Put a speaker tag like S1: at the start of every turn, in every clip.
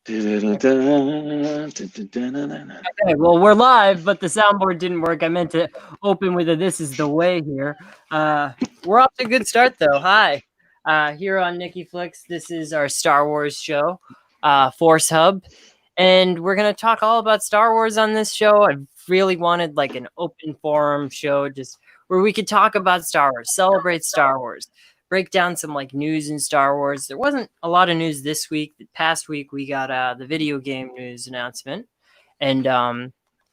S1: Okay, well, we're live, but the soundboard didn't work. I meant to open with a "This is the way" here. We're off to a good start, though. Hi, here on Nikki Flicks. This is our Star Wars show, Force Hub, and we're gonna talk all about Star Wars on this show. I really wanted like an open forum show, just where we could talk about Star Wars, celebrate Star Wars, break down some like news in Star Wars. There wasn't a lot of news this week. The past week we got the video game news announcement. And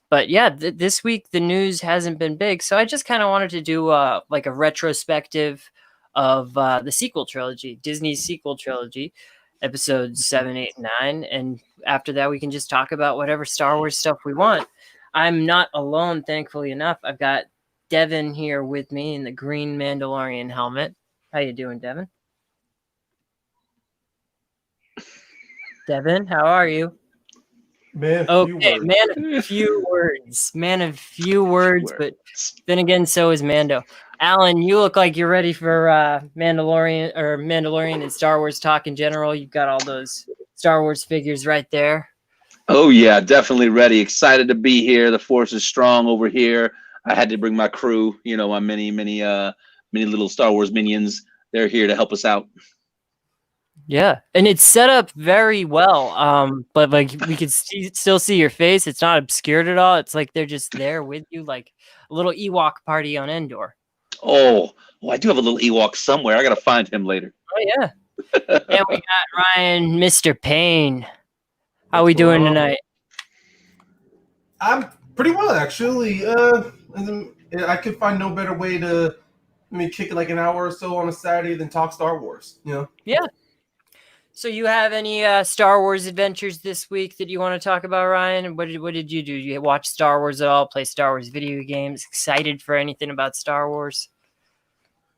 S1: but yeah, this week the news hasn't been big, so I just kind of wanted to do like a retrospective of the sequel trilogy, Disney's sequel trilogy, episodes 7, 8, and 9, and after that we can just talk about whatever Star Wars stuff we want. I'm not alone, thankfully enough. I've got Devin here with me in the green Mandalorian helmet. How you doing, Devin? Devin, how are you?
S2: Man,
S1: Okay, man of few words. Man of few words, but then again, so is Mando. Alan, you look like you're ready for Mandalorian and Star Wars talk in general. You've got all those Star Wars figures right there.
S3: Oh yeah, definitely ready. Excited to be here. The force is strong over here. I had to bring my crew, my many little Star Wars minions. They're here to help us out.
S1: Yeah, and it's set up very well. But like we could still see your face. It's not obscured at all. It's like they're just there with you, like a little Ewok party on Endor.
S3: Oh, I do have a little Ewok somewhere. I gotta find him later.
S1: Oh yeah. And we got Ryan, Mr. Payne. How we doing tonight?
S2: I'm pretty well, actually. I could find no better way to kick it like an hour or so on a Saturday than talk Star Wars.
S1: Yeah. So you have any Star Wars adventures this week that you want to talk about, Ryan? What did you do? You watch Star Wars at all? Play Star Wars video games? Excited for anything about Star Wars?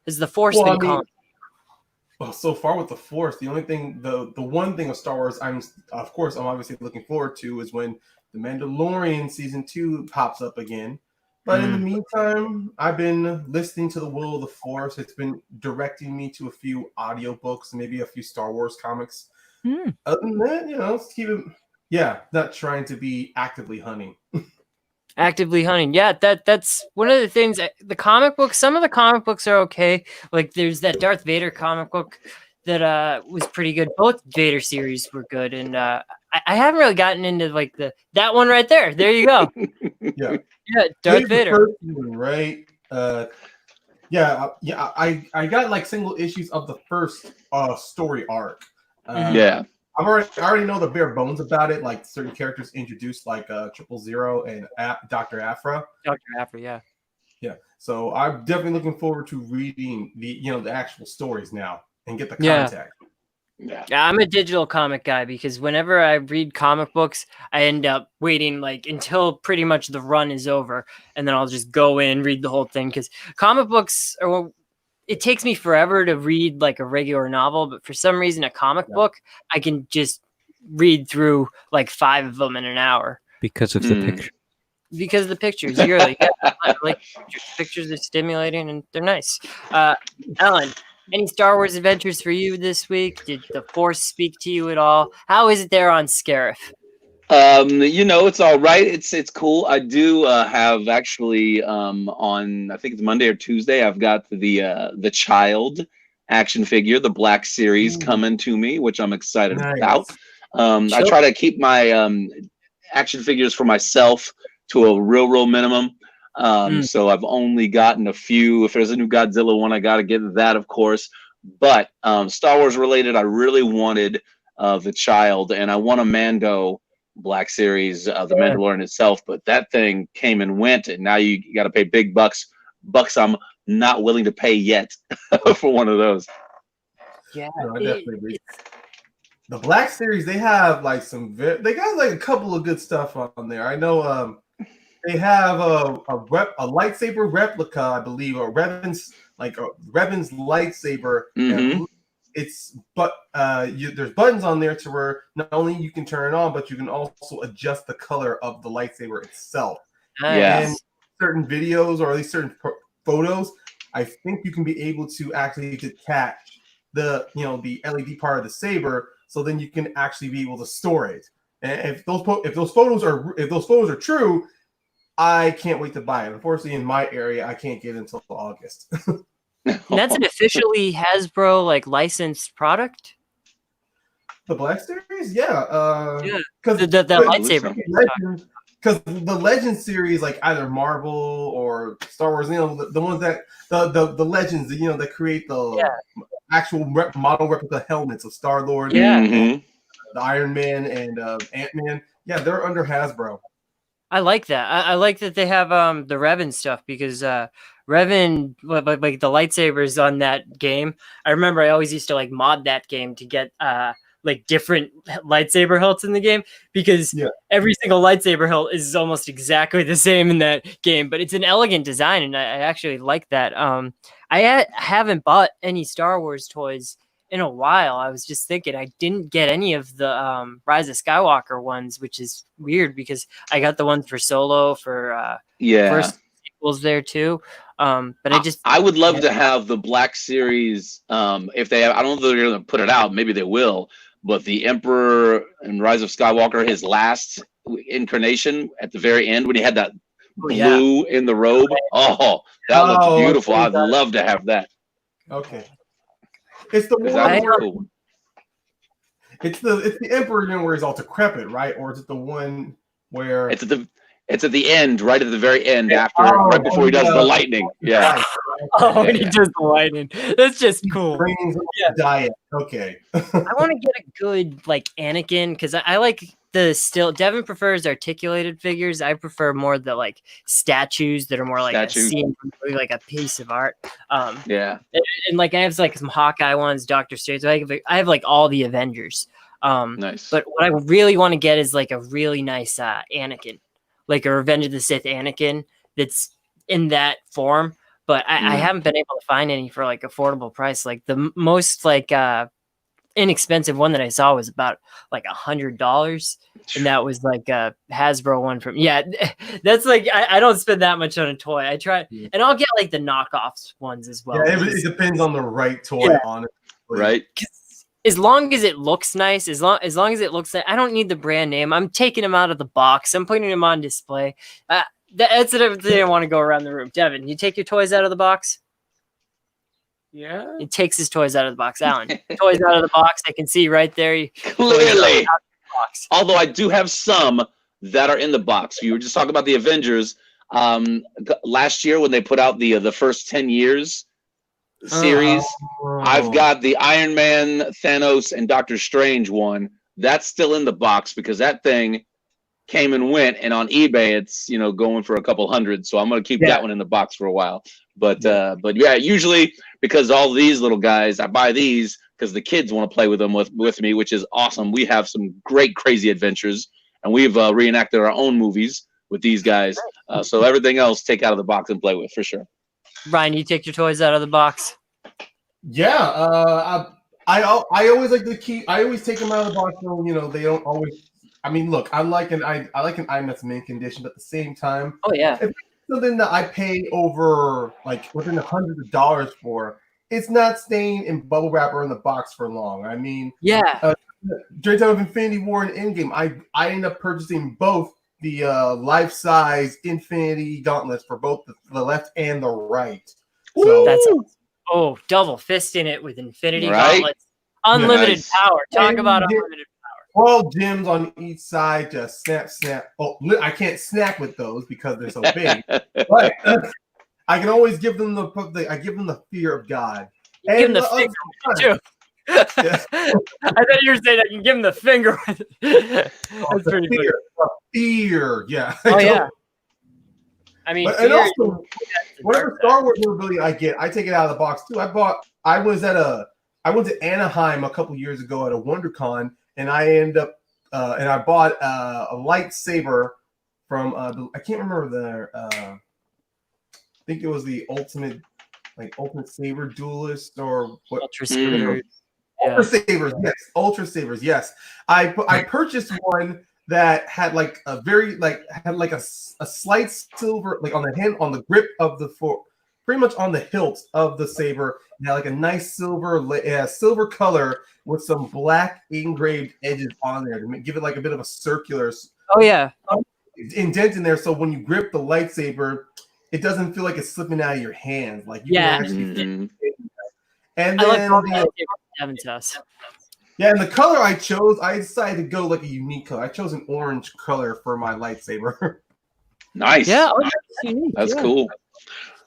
S1: Has the Force been calling?
S2: Well, so far with the Force, the only thing, the one thing of Star Wars I'm obviously looking forward to is when the Mandalorian season 2 pops up again. But in the meantime, I've been listening to the will of the Force. It's been directing me to a few audiobooks, maybe a few Star Wars comics. Other than that, let's keep it. Yeah, not trying to be actively hunting.
S1: Actively hunting. Yeah, that's one of the things. The comic books, some of the comic books are okay. Like there's that Darth Vader comic book that was pretty good. Both Vader series were good, and I haven't really gotten into like that one right there. There you go.
S2: Yeah,
S1: Darth Vader.
S2: Right. I got like single issues of the first story arc.
S3: Yeah.
S2: I already know the bare bones about it, like certain characters introduced, like 000 and Dr. Aphra.
S1: Dr. Aphra, yeah.
S2: Yeah. So I'm definitely looking forward to reading the actual stories now and get the context.
S1: Yeah, I'm a digital comic guy because whenever I read comic books, I end up waiting like until pretty much the run is over, and then I'll just go in read the whole thing because comic books are. It takes me forever to read like a regular novel, but for some reason, a comic book, I can just read through like 5 of them in an hour.
S4: Because of the picture.
S1: Because of the pictures. You're like, I like pictures. Pictures are stimulating and they're nice. Alan, any Star Wars adventures for you this week? Did the Force speak to you at all? How is it there on Scarif?
S3: It's all right. It's cool. I do have actually on I think it's Monday or Tuesday. I've got the Child action figure, the Black Series, coming to me, which I'm excited about. I try to keep my action figures for myself to a real minimum. So I've only gotten a few. If there's a new Godzilla one, I got to get that, of course. But Star Wars related, I really wanted the Child, and I want a Mando Black Series, the Mandalorian itself, but that thing came and went, and now you got to pay big bucks I'm not willing to pay yet for one of those.
S1: Yeah,
S2: I definitely agree. The Black Series, they have like they got like a couple of good stuff on there. I know they have a lightsaber replica, I believe, or Revan's lightsaber. There's buttons on there to where not only you can turn it on, but you can also adjust the color of the lightsaber itself.
S3: Yes.
S2: And certain videos, or at least certain photos, I think you can be able to actually detach the LED part of the saber so then you can actually be able to store it. And if those photos are true, I can't wait to buy it. Unfortunately, in my area, I can't get it until August.
S1: And that's an officially Hasbro like licensed product.
S2: The Black Series, yeah.
S1: Yeah.
S2: Because
S1: The lightsaber.
S2: Because the Legends series, like either Marvel or Star Wars, the ones that the Legends, that create the actual model replica helmets of Star-Lord,
S3: Mhm.
S2: the Iron Man, and Ant-Man. Yeah, they're under Hasbro.
S1: I like that. I like that they have the Revan stuff because Revan, like the lightsabers on that game. I remember I always used to like mod that game to get like different lightsaber hilts in the game because every single lightsaber hilt is almost exactly the same in that game, but it's an elegant design and I actually like that. I haven't bought any Star Wars toys in a while. I was just thinking I didn't get any of the Rise of Skywalker ones, which is weird because I got the ones for Solo for first sequels there too. But
S3: I would love to have the Black Series. If they have, I don't know if they're going to put it out. Maybe they will. But the Emperor and Rise of Skywalker, his last incarnation at the very end when he had that blue in the robe. Oh, that looked beautiful. I'd love to have that.
S2: Okay. It's the one
S3: cool.
S2: It's the Emperor where he's all decrepit, right? Or is it the one where
S3: it's at the end, right at the very end, right before he does the lightning. Yeah.
S1: When he does the lightning. That's just cool.
S2: Diet. Okay.
S1: I want to get a good like Anakin because I like the still. Devin prefers articulated figures. I prefer more the like statues that are more like a scene, like a piece of art. And like I have like some Hawkeye ones, Doctor Strange. I have like all the Avengers.
S3: Nice.
S1: But what I really want to get is like a really nice Anakin, like a Revenge of the Sith Anakin that's in that form. But I haven't been able to find any for like affordable price. Like the most like inexpensive one that I saw was about like $100, and that was like a Hasbro one from that's like I don't spend that much on a toy. I try and I'll get like the knockoffs ones as well.
S2: Yeah, it depends on the right toy on it.
S3: Right.
S1: As long as it looks nice, as long as it looks like I don't need the brand name. I'm taking them out of the box. I'm putting them on display. That's everything I want to go around the room. Devin, you take your toys out of the box?
S4: Yeah.
S1: He takes his toys out of the box. Alan, toys out of the box. I can see right there.
S3: Clearly. Although I do have some that are in the box. You were just talking about the Avengers. Last year when they put out the first 10 years series, I've got the Iron Man, Thanos, and Doctor Strange one. That's still in the box because that thing came and went, and on eBay it's going for a couple hundred, so I'm gonna keep that one in the box for a while. But usually because all these little guys, I buy these because the kids want to play with them with me, which is awesome. We have some great crazy adventures, and we've reenacted our own movies with these guys. So everything else take out of the box and play with for sure.
S1: Ryan, you take your toys out of the box?
S2: Yeah, I always like to keep. I always take them out of the box. So they don't always. I mean, look, I like an item that's mint condition, but at the same time,
S1: if
S2: it's something that I pay over like within hundreds of dollars for, it's not staying in bubble wrap or in the box for long. I mean, during time of Infinity War and Endgame, I ended up purchasing both the life-size Infinity Gauntlets for both the left and the right. So
S1: that's double fisting it with Infinity Gauntlets, unlimited power. Talk about unlimited.
S2: 12 gems on each side, just snap. Oh, I can't snack with those because they're so big. But I can always give them the fear of God.
S1: And give them the finger too. I thought you were saying I can give them the finger with it. That's pretty funny.
S2: Fear, yeah.
S1: Oh yeah. I mean,
S2: and also, whatever Star Wars memorabilia I get, I take it out of the box too. I went to Anaheim a couple years ago at a WonderCon. And I I bought a lightsaber from I can't remember I think it was the Ultimate Saber Duelist or what?
S1: Ultra Sabers.
S2: Ultra Sabers. Yes, I purchased one that had like a very a slight silver on the grip of the pretty much on the hilt of the saber. It had like a nice silver color with some black engraved edges on there to give it like a bit of a circular
S1: Oh yeah.
S2: indent in there. So when you grip the lightsaber, it doesn't feel like it's slipping out of your hands. Like you
S1: Yeah.
S2: can actually.
S3: Mhm.
S2: And
S1: I
S2: then
S1: love Devin's house.
S2: yeah, and the color I chose, I decided to go like a unique color. I chose an orange color for my lightsaber.
S3: Nice.
S1: Yeah, oh, that's unique.
S3: That's
S1: yeah.
S3: cool.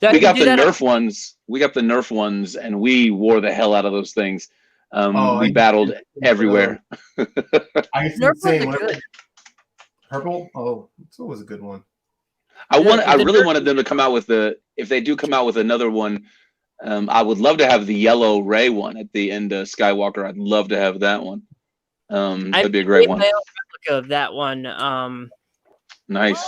S1: That-
S3: We got
S1: do
S3: the
S1: that-
S3: Nerf ones. We got the Nerf ones, and we wore the hell out of those things.
S2: Oh,
S3: We
S2: I
S3: battled
S2: used to-
S3: everywhere.
S2: I used to
S1: Nerf
S2: say
S1: ones are good.
S2: purple. Oh, so was a good one.
S3: I
S1: the
S3: really
S1: Nerf-
S3: wanted them to come out with if they do come out with another one. I would love to have the yellow Ray one at the end of Skywalker. I'd love to have that one. That'd be a great
S1: made
S3: one.
S1: my own replica of that one.
S3: Nice.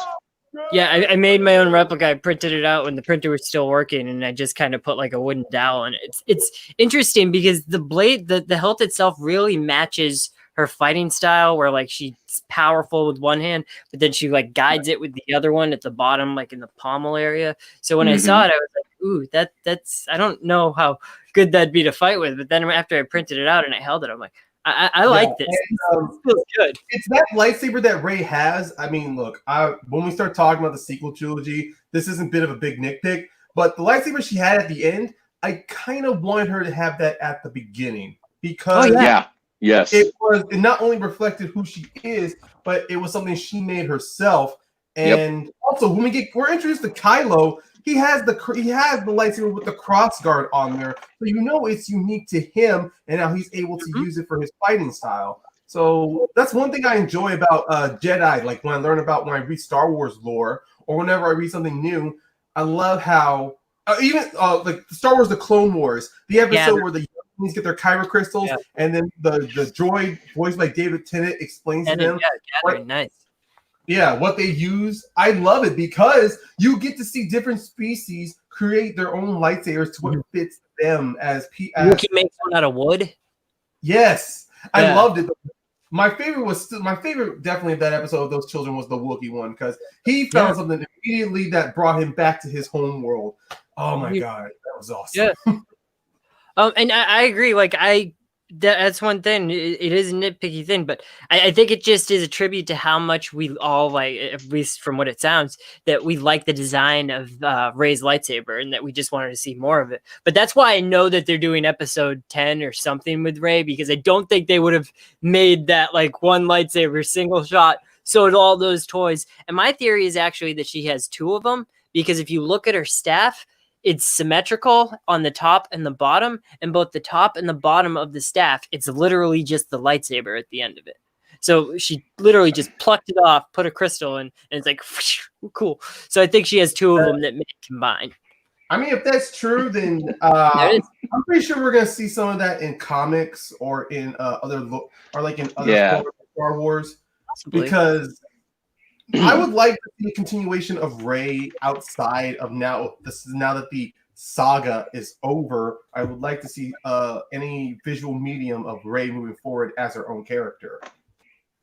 S1: Yeah, I made my own replica. I printed it out when the printer was still working, and I just kind of put like a wooden dowel on it. It's interesting because the blade, the hilt itself, really matches her fighting style, where like she's powerful with one hand, but then she like guides it with the other one at the bottom, like in the pommel area. So when I saw it, I was like, "Ooh, that's I don't know how good that'd be to fight with." But then after I printed it out and I held it, I'm like, I like this.
S2: And,
S1: This feels good.
S2: it's that lightsaber that Rey has. I mean, look, when we start talking about the sequel trilogy, this isn't a bit of a big nitpick, but the lightsaber she had at the end, I kind of wanted her to have that at the beginning because
S3: Yeah. Yes.
S2: it not only reflected who she is, but it was something she made herself. And also, when we're introduced to Kylo, he has the lightsaber with the cross guard on there, so you know it's unique to him, and now he's able to use it for his fighting style. So that's one thing I enjoy about Jedi. Like when I read Star Wars lore, or whenever I read something new, I love how even like Star Wars: The Clone Wars, the episode where the younglings get their kyber crystals, and then the droid voiced by David Tennant explains to them
S1: Gathering, nice.
S2: what they use. I love it because you get to see different species create their own lightsabers to what fits them as
S1: Wookiee makes one out of wood.
S2: Yes, I
S1: Yeah.
S2: loved it. My favorite definitely of that episode of those children was the Wookiee one because he found something immediately that brought him back to his home world. Oh my god, that was awesome.
S1: Yeah. And I agree. Like that's one thing. It is a nitpicky thing, but I think it just is a tribute to how much we all like, at least from what it sounds, that we like the design of Rey's lightsaber and that we just wanted to see more of it. But that's why I know that they're doing episode 10 or something with Rey, because I don't think they would have made that like one lightsaber single shot. So all those toys. And my theory is actually that she has two of them, because if you look at her staff, it's symmetrical on the top and the bottom, and both the top and the bottom of the staff, it's literally just the lightsaber at the end of it. So she literally just plucked it off, put a crystal in, and it's like, cool. So I think she has two of them that may combine.
S2: I mean, if that's true, then I'm pretty sure we're gonna see some of that in comics or in other Star Wars,
S1: Possibly.
S2: because I would like to see a continuation of Rey outside of now that the saga is over. I would like to see any visual medium of Rey moving forward as her own character.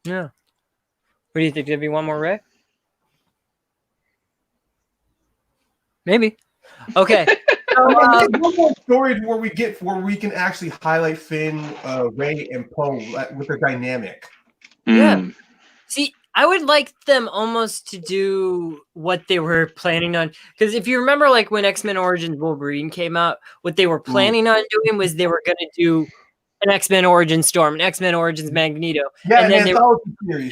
S1: Yeah. What do you think? There'd be one more Rey? Maybe. Okay.
S2: One more story where we can actually highlight Finn, Rey, and Poe with a dynamic.
S1: Yeah. See, I would like them almost to do what they were planning on. Because if you remember, like when X-Men Origins Wolverine came out, what they were planning on doing was they were going to do an X-Men Origins Storm, an X-Men Origins Magneto.
S2: Yeah,
S1: and then they
S2: were series.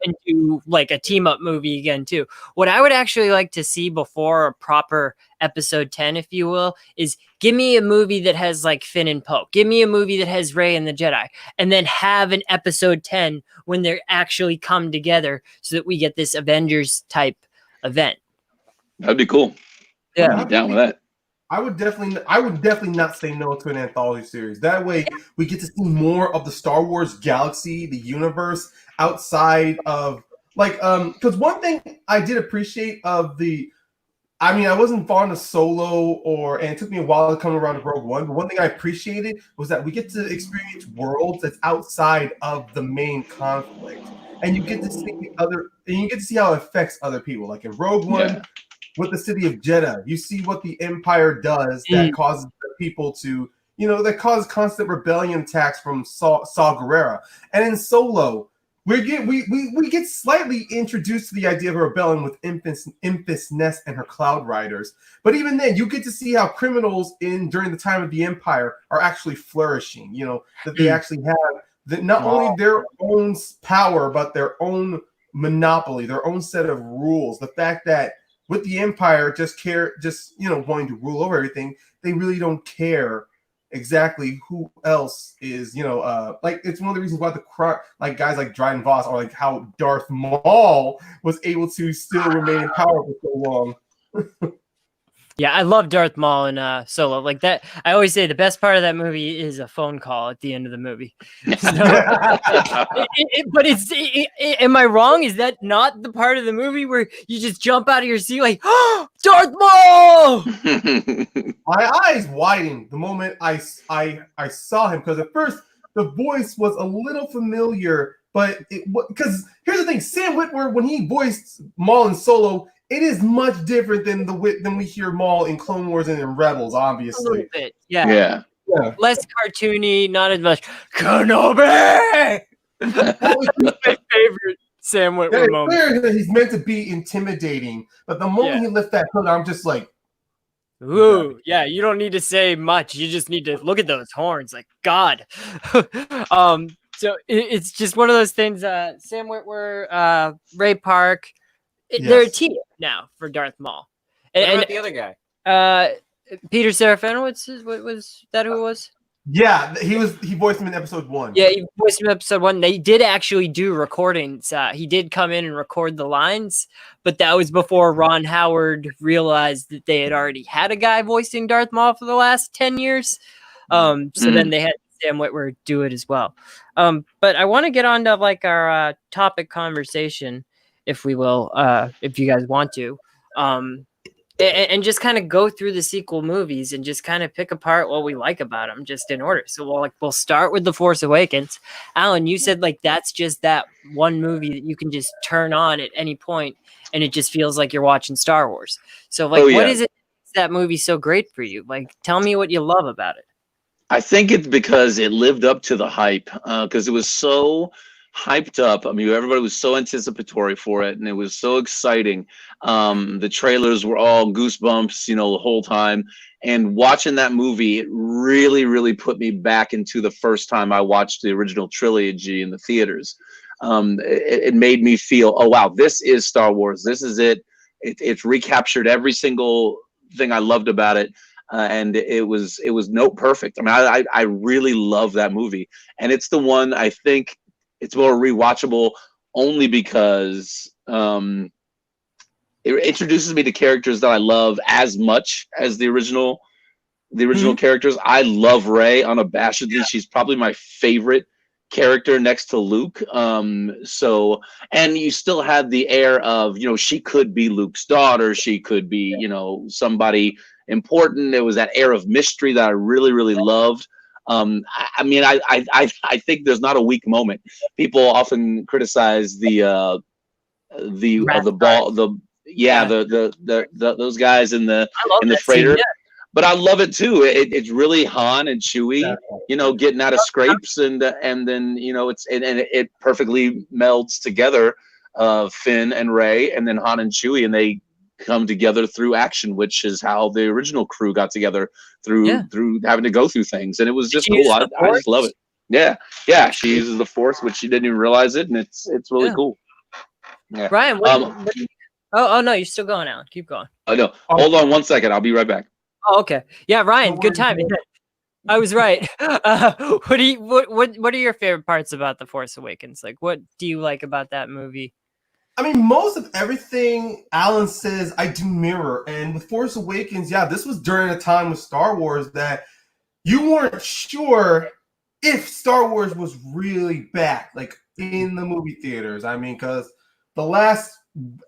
S1: and do like a team-up movie again, too. What I would actually like to see before a proper episode 10, if you will, is give me a movie that has like Finn and Poe. Give me a movie that has Rey and the Jedi. And then have an episode 10 when they actually come together so that we get this Avengers type event.
S3: That'd be cool.
S1: Yeah.
S3: I'd be down with that.
S2: I would definitely not say no to an anthology series. That way we get to see more of the Star Wars galaxy, the universe outside of because one thing I did appreciate I wasn't fond of Solo and it took me a while to come around to Rogue One, but one thing I appreciated was that we get to experience worlds that's outside of the main conflict. And you get to see how it affects other people. Like in Rogue One, with the city of Jeddah. You see what the Empire does that causes the people to, that causes constant rebellion attacks from Saw Gerrera. And in Solo, we get slightly introduced to the idea of a rebellion with Enfys Nest and her Cloud Riders. But even then, you get to see how criminals during the time of the Empire are actually flourishing. That they actually have not only their own power, but their own monopoly, their own set of rules. The fact that with the Empire wanting to rule over everything, they really don't care exactly who else is, it's one of the reasons why guys like Dryden Voss, or like how Darth Maul was able to still remain in power for so long.
S1: Yeah, I love Darth Maul in Solo. Like that, I always say the best part of that movie is a phone call at the end of the movie. So, am I wrong? Is that not the part of the movie where you just jump out of your seat like, oh, Darth Maul?
S2: My eyes widened the moment I saw him, because at first the voice was a little familiar, but because here's the thing, Sam Witwer, when he voiced Maul in Solo, it is much different than we hear Maul in Clone Wars and in Rebels, obviously.
S1: A little bit, yeah. Less cartoony, not as much Kenobi. My favorite Sam Witwer moment.
S2: It's clear that he's meant to be intimidating, but the moment he lifts that hood, I'm just like,
S1: ooh, yeah. You don't need to say much. You just need to look at those horns, like God. So it's just one of those things. Sam Witwer, Ray Park. They're a team now for Darth Maul.
S4: And the other guy,
S1: Peter Seraphino. Was that who it was?
S2: Yeah, he voiced him in episode 1.
S1: Yeah, he voiced him in episode 1. They did actually do recordings. He did come in and record the lines, but that was before Ron Howard realized that they had already had a guy voicing Darth Maul for the last 10 years. So then they had Sam Witwer do it as well. But I want to get on to like our topic conversation, if we will, if you guys want to, and just kind of go through the sequel movies and just kind of pick apart what we like about them, just in order. So we'll start with The Force Awakens. Alan, you said like that's just that one movie that you can just turn on at any point, and it just feels like you're watching Star Wars. So like, what is it that movie so great for you? Like, tell me what you love about it.
S3: I think it's because it lived up to the hype, because it was so hyped up. I mean, everybody was so anticipatory for it, and it was so exciting. The trailers were all goosebumps, the whole time. And watching that movie, it really, really put me back into the first time I watched the original trilogy in the theaters. It made me feel, oh wow, this is Star Wars. This is it. It's recaptured every single thing I loved about it. And it was note perfect. I mean, I really love that movie, and it's the one I think it's more rewatchable only because it introduces me to characters that I love as much as the original characters. I love Rey unabashedly. Yeah. She's probably my favorite character next to Luke. So, and you still had the air of, she could be Luke's daughter. She could be, somebody important. There was that air of mystery that I really, really loved. I mean, I think there's not a weak moment. People often criticize those guys in the freighter, but I love it too. It's really Han and Chewie, getting out of scrapes, and then it perfectly melds together, Finn and Rey, and then Han and Chewie, and they come together through action, which is how the original crew got together through having to go through things, and it was just cool. I just love it. Yeah, she uses the Force, which she didn't even realize it, and it's really cool. Yeah.
S1: Ryan, oh no, you're still going, Alan. Keep going.
S3: Oh no, hold on 1 second. I'll be right back.
S1: Oh, okay. Yeah, Ryan, good time. I was right. What are your favorite parts about The Force Awakens? Like, what do you like about that movie?
S2: I mean, most of everything Alan says, I do mirror. And with Force Awakens, this was during a time with Star Wars that you weren't sure if Star Wars was really back, like in the movie theaters. I mean, because the last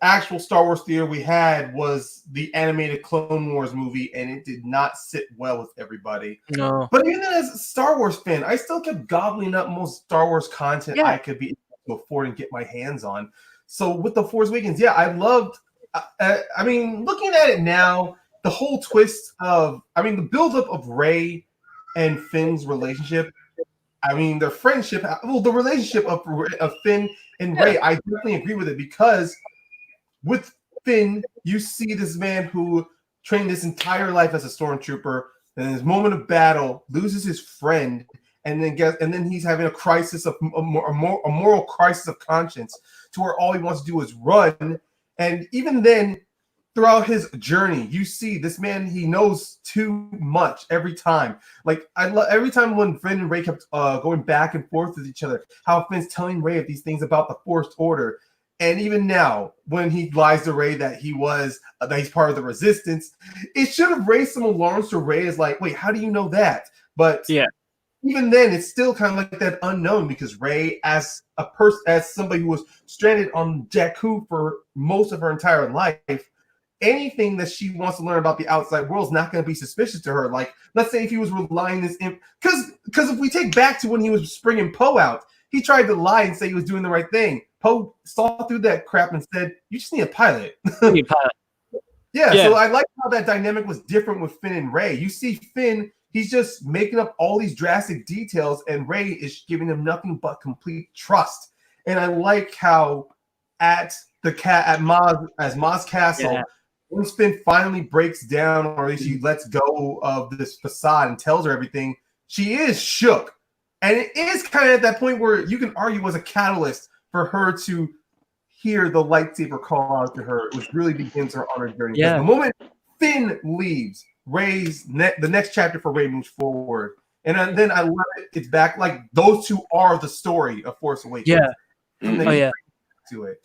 S2: actual Star Wars theater we had was the animated Clone Wars movie, and it did not sit well with everybody.
S1: No.
S2: But even as a Star Wars fan, I still kept gobbling up most Star Wars content I could be able to afford and get my hands on. So with The Force Awakens, I I mean, looking at it now, the whole twist of, I mean, the buildup of Rey and Finn's relationship. I mean, their friendship, well, the relationship of Finn and Rey, I definitely agree with it because with Finn, you see this man who trained his entire life as a stormtrooper, and in his moment of battle, loses his friend, and then he's having a crisis of a moral crisis of conscience, to where all he wants to do is run. And even then, throughout his journey, you see this man, he knows too much every time. Like, I love every time when Finn and Rey kept going back and forth with each other, how Finn's telling Rey of these things about the Force Order. And even now, when he lies to Rey that he's part of the Resistance, it should have raised some alarms to Rey. Is like, wait, how do you know that? But
S1: yeah,
S2: even then, it's still kind of like that unknown, because Rey, as somebody who was stranded on Jakku for most of her entire life, anything that she wants to learn about the outside world is not going to be suspicious to her. Like, let's say if he was relying this in, because if we take back to when he was bringing Poe out, he tried to lie and say he was doing the right thing. Poe saw through that crap and said, "You just need a pilot." Yeah, so I like how that dynamic was different with Finn and Rey. You see Finn, he's just making up all these drastic details, and Rey is giving him nothing but complete trust. And I like how at Maz Castle, when Finn finally breaks down, or at least she lets go of this facade and tells her everything, she is shook. And it is kind of at that point where you can argue was a catalyst for her to hear the lightsaber call out to her, which really begins her on her journey. Yeah. The moment Finn leaves, the next chapter for Rey moves forward. And then I love it. It's back. Like, those two are the story of Force Awakens.
S1: Yeah.
S2: To it.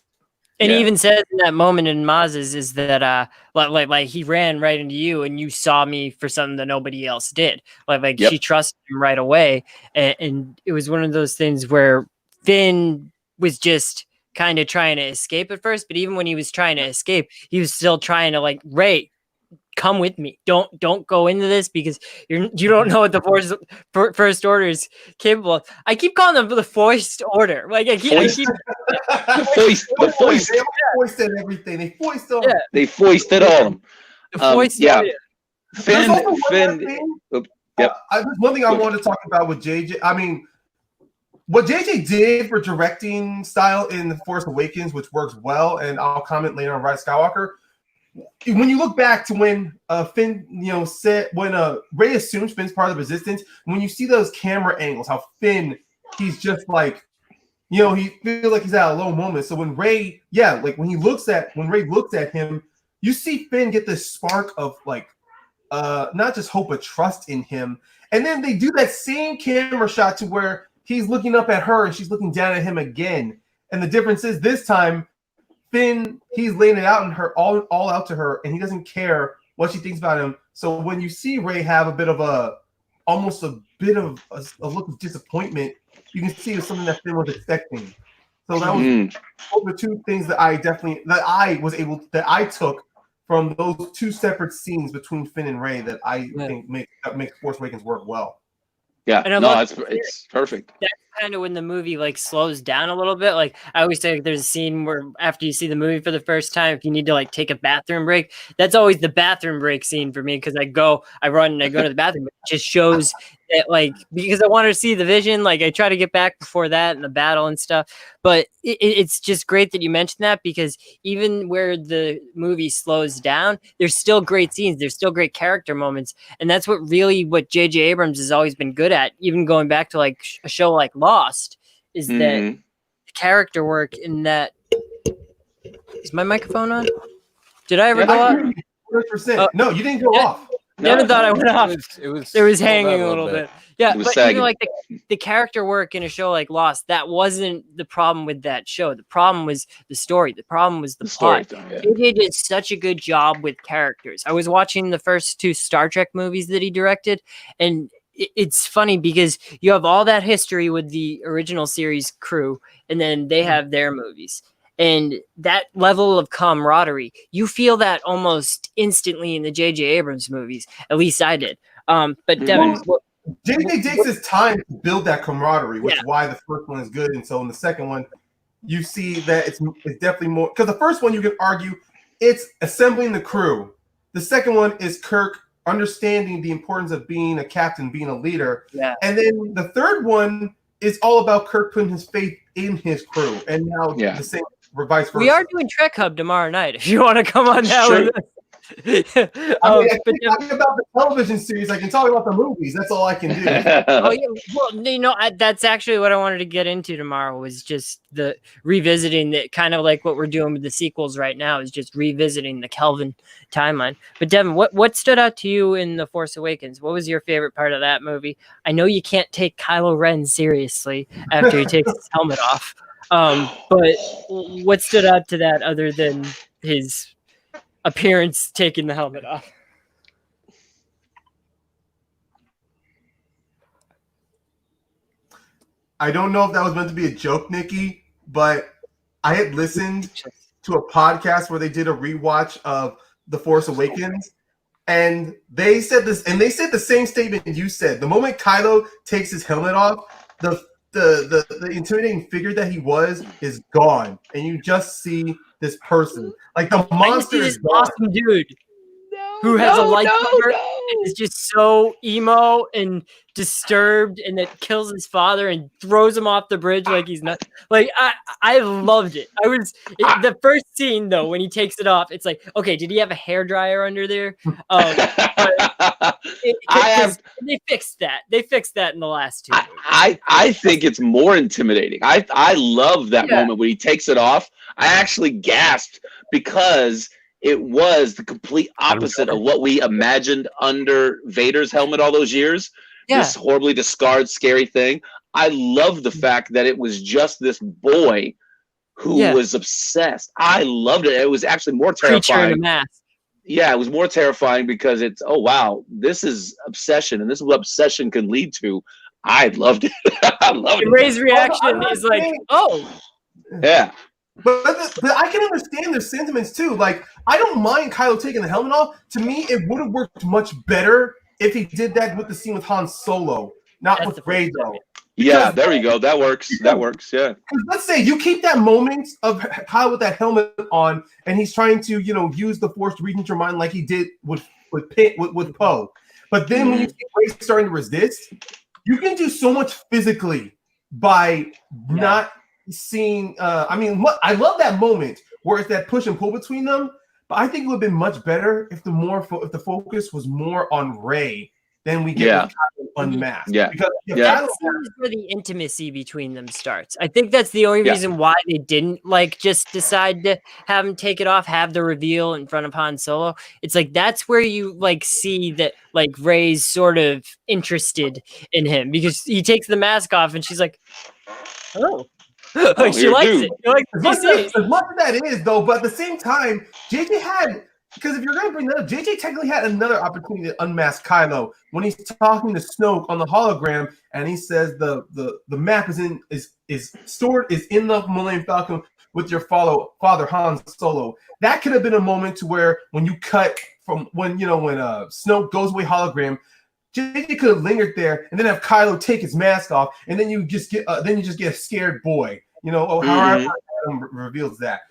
S1: And he even says in that moment in Maz's is that like he ran right into you and you saw me for something that nobody else did. Like she trusted him right away. And it was one of those things where Finn was just kind of trying to escape at first, but even when he was trying to escape, he was still trying to, like, Rey, come with me. Don't go into this, because you don't know what the First Order is capable of. I keep calling them the Forced Order. Like I keep
S3: the foist.
S2: They foisted everything. They foisted.
S3: Yeah. They foisted all.
S2: Finn. There's one thing I wanted to talk about with JJ. I mean, what JJ did for directing style in The Force Awakens, which works well, and I'll comment later on Rise of Skywalker. When you look back to when Finn, said when Rey assumes Finn's part of the Resistance, when you see those camera angles, how Finn, he's just like, he feels like he's at a low moment. So when Rey, when Rey looks at him, you see Finn get this spark of like, not just hope but trust in him. And then they do that same camera shot to where he's looking up at her and she's looking down at him again. And the difference is this time, Finn, he's laying it out in her, all out to her, and he doesn't care what she thinks about him. So when you see Rey have a look of disappointment, you can see it's something that Finn was expecting. So that was those were two things that I took from those two separate scenes between Finn and Rey that I think make Force Awakens work well.
S3: Yeah, it's perfect.
S1: That's kind of when the movie like slows down a little bit. Like I always say, there's a scene where after you see the movie for the first time, if you need to like take a bathroom break, that's always the bathroom break scene for me, because I run and I go to the bathroom. It just shows that, like, because I want to see the vision. Like I try to get back before that and the battle and stuff. But it's just great that you mentioned that, because even where the movie slows down, there's still great scenes. There's still great character moments. And that's what J.J. Abrams has always been good at, even going back to like a show like Lost, is that character work in that. Is my microphone on? Did I ever go off?
S2: 100%. No, you didn't go off.
S1: Never thought I went off. It was hanging a little bit. Yeah, but
S3: sagging.
S1: even like the character work in a show like Lost, that wasn't the problem with that show. The problem was the story. The problem was the plot. JJ did such a good job with characters. I was watching the first 2 Star Trek movies that he directed, and it's funny because you have all that history with the original series crew, and then they have their movies. And that level of camaraderie, you feel that almost instantly in the J.J. Abrams movies. At least I did. But Devin,
S2: JJ takes his time to build that camaraderie, which is why the first one is good. And so in the second one, you see that it's definitely more, because the first one you can argue it's assembling the crew. The second one is Kirk understanding the importance of being a captain, being a leader.
S1: Yeah.
S2: And then the third one is all about Kirk putting his faith in his crew. And now the same vice versa.
S1: We are doing Trek Hub tomorrow night. If you want to come on that with us.
S2: I can talk about the television series. I can talk about the movies. That's all I can do.
S1: Oh yeah, well, that's actually what I wanted to get into tomorrow was just the revisiting that, kind of like what we're doing with the sequels right now, is just revisiting the Kelvin timeline. But Devin, what stood out to you in The Force Awakens? What was your favorite part of that movie? I know you can't take Kylo Ren seriously after he takes his helmet off, but what stood out to that other than his appearance taking the helmet off?
S2: I don't know if that was meant to be a joke, Nikki, but I had listened to a podcast where they did a rewatch of The Force Awakens, and they said this, and they said the same statement you said. The moment Kylo takes his helmet off, the intimidating figure that he was is gone, and you just see this person, like the monster is gone.
S1: Awesome dude who has a lightsaber and is just so emo and disturbed, and that kills his father and throws him off the bridge like he's not. Like I loved it. The first scene though, when he takes it off, it's like, okay, did he have a hairdryer under there? They fixed that. They fixed that in the last two.
S3: I think it's more intimidating. I love that moment when he takes it off. I actually gasped because it was the complete opposite of what we imagined under Vader's helmet all those years. Yeah. This horribly discarded, scary thing. I love the fact that it was just this boy who was obsessed. I loved it. It was actually more terrifying.
S1: Creature in a mask.
S3: Yeah, it was more terrifying because it's, oh, wow, this is obsession, and this is what obsession can lead to. I loved it. I loved it.
S1: Ray's reaction is like, oh.
S3: Yeah.
S2: But I can understand their sentiments too. Like, I don't mind Kylo taking the helmet off. To me, it would have worked much better if he did that with the scene with Han Solo, not with Rey, though.
S3: Yeah, there you go. That works. That works. Yeah.
S2: Let's say you keep that moment of Kylo with that helmet on, and he's trying to, use the Force to read into your mind like he did with Poe. But then when you see Rey starting to resist, you can do so much physically by not seeing. I love that moment where it's that push and pull between them. But I think it would have been much better if the focus was more on Rey than we get unmasked.
S1: Yeah, because that's where the intimacy between them starts. I think that's the only reason why they didn't just decide to have him take it off, have the reveal in front of Han Solo. It's like that's where you see that Rey's sort of interested in him, because he takes the mask off and she's like, oh. She likes it.
S2: As much as that is, though, but at the same time, JJ had, because if you're going to bring that up, JJ technically had another opportunity to unmask Kylo when he's talking to Snoke on the hologram, and he says the map is in the Millennium Falcon with your father Han Solo. That could have been a moment to where when you cut from when Snoke goes away hologram, JJ could have lingered there and then have Kylo take his mask off, and then you just get a scared boy. However Adam reveals that.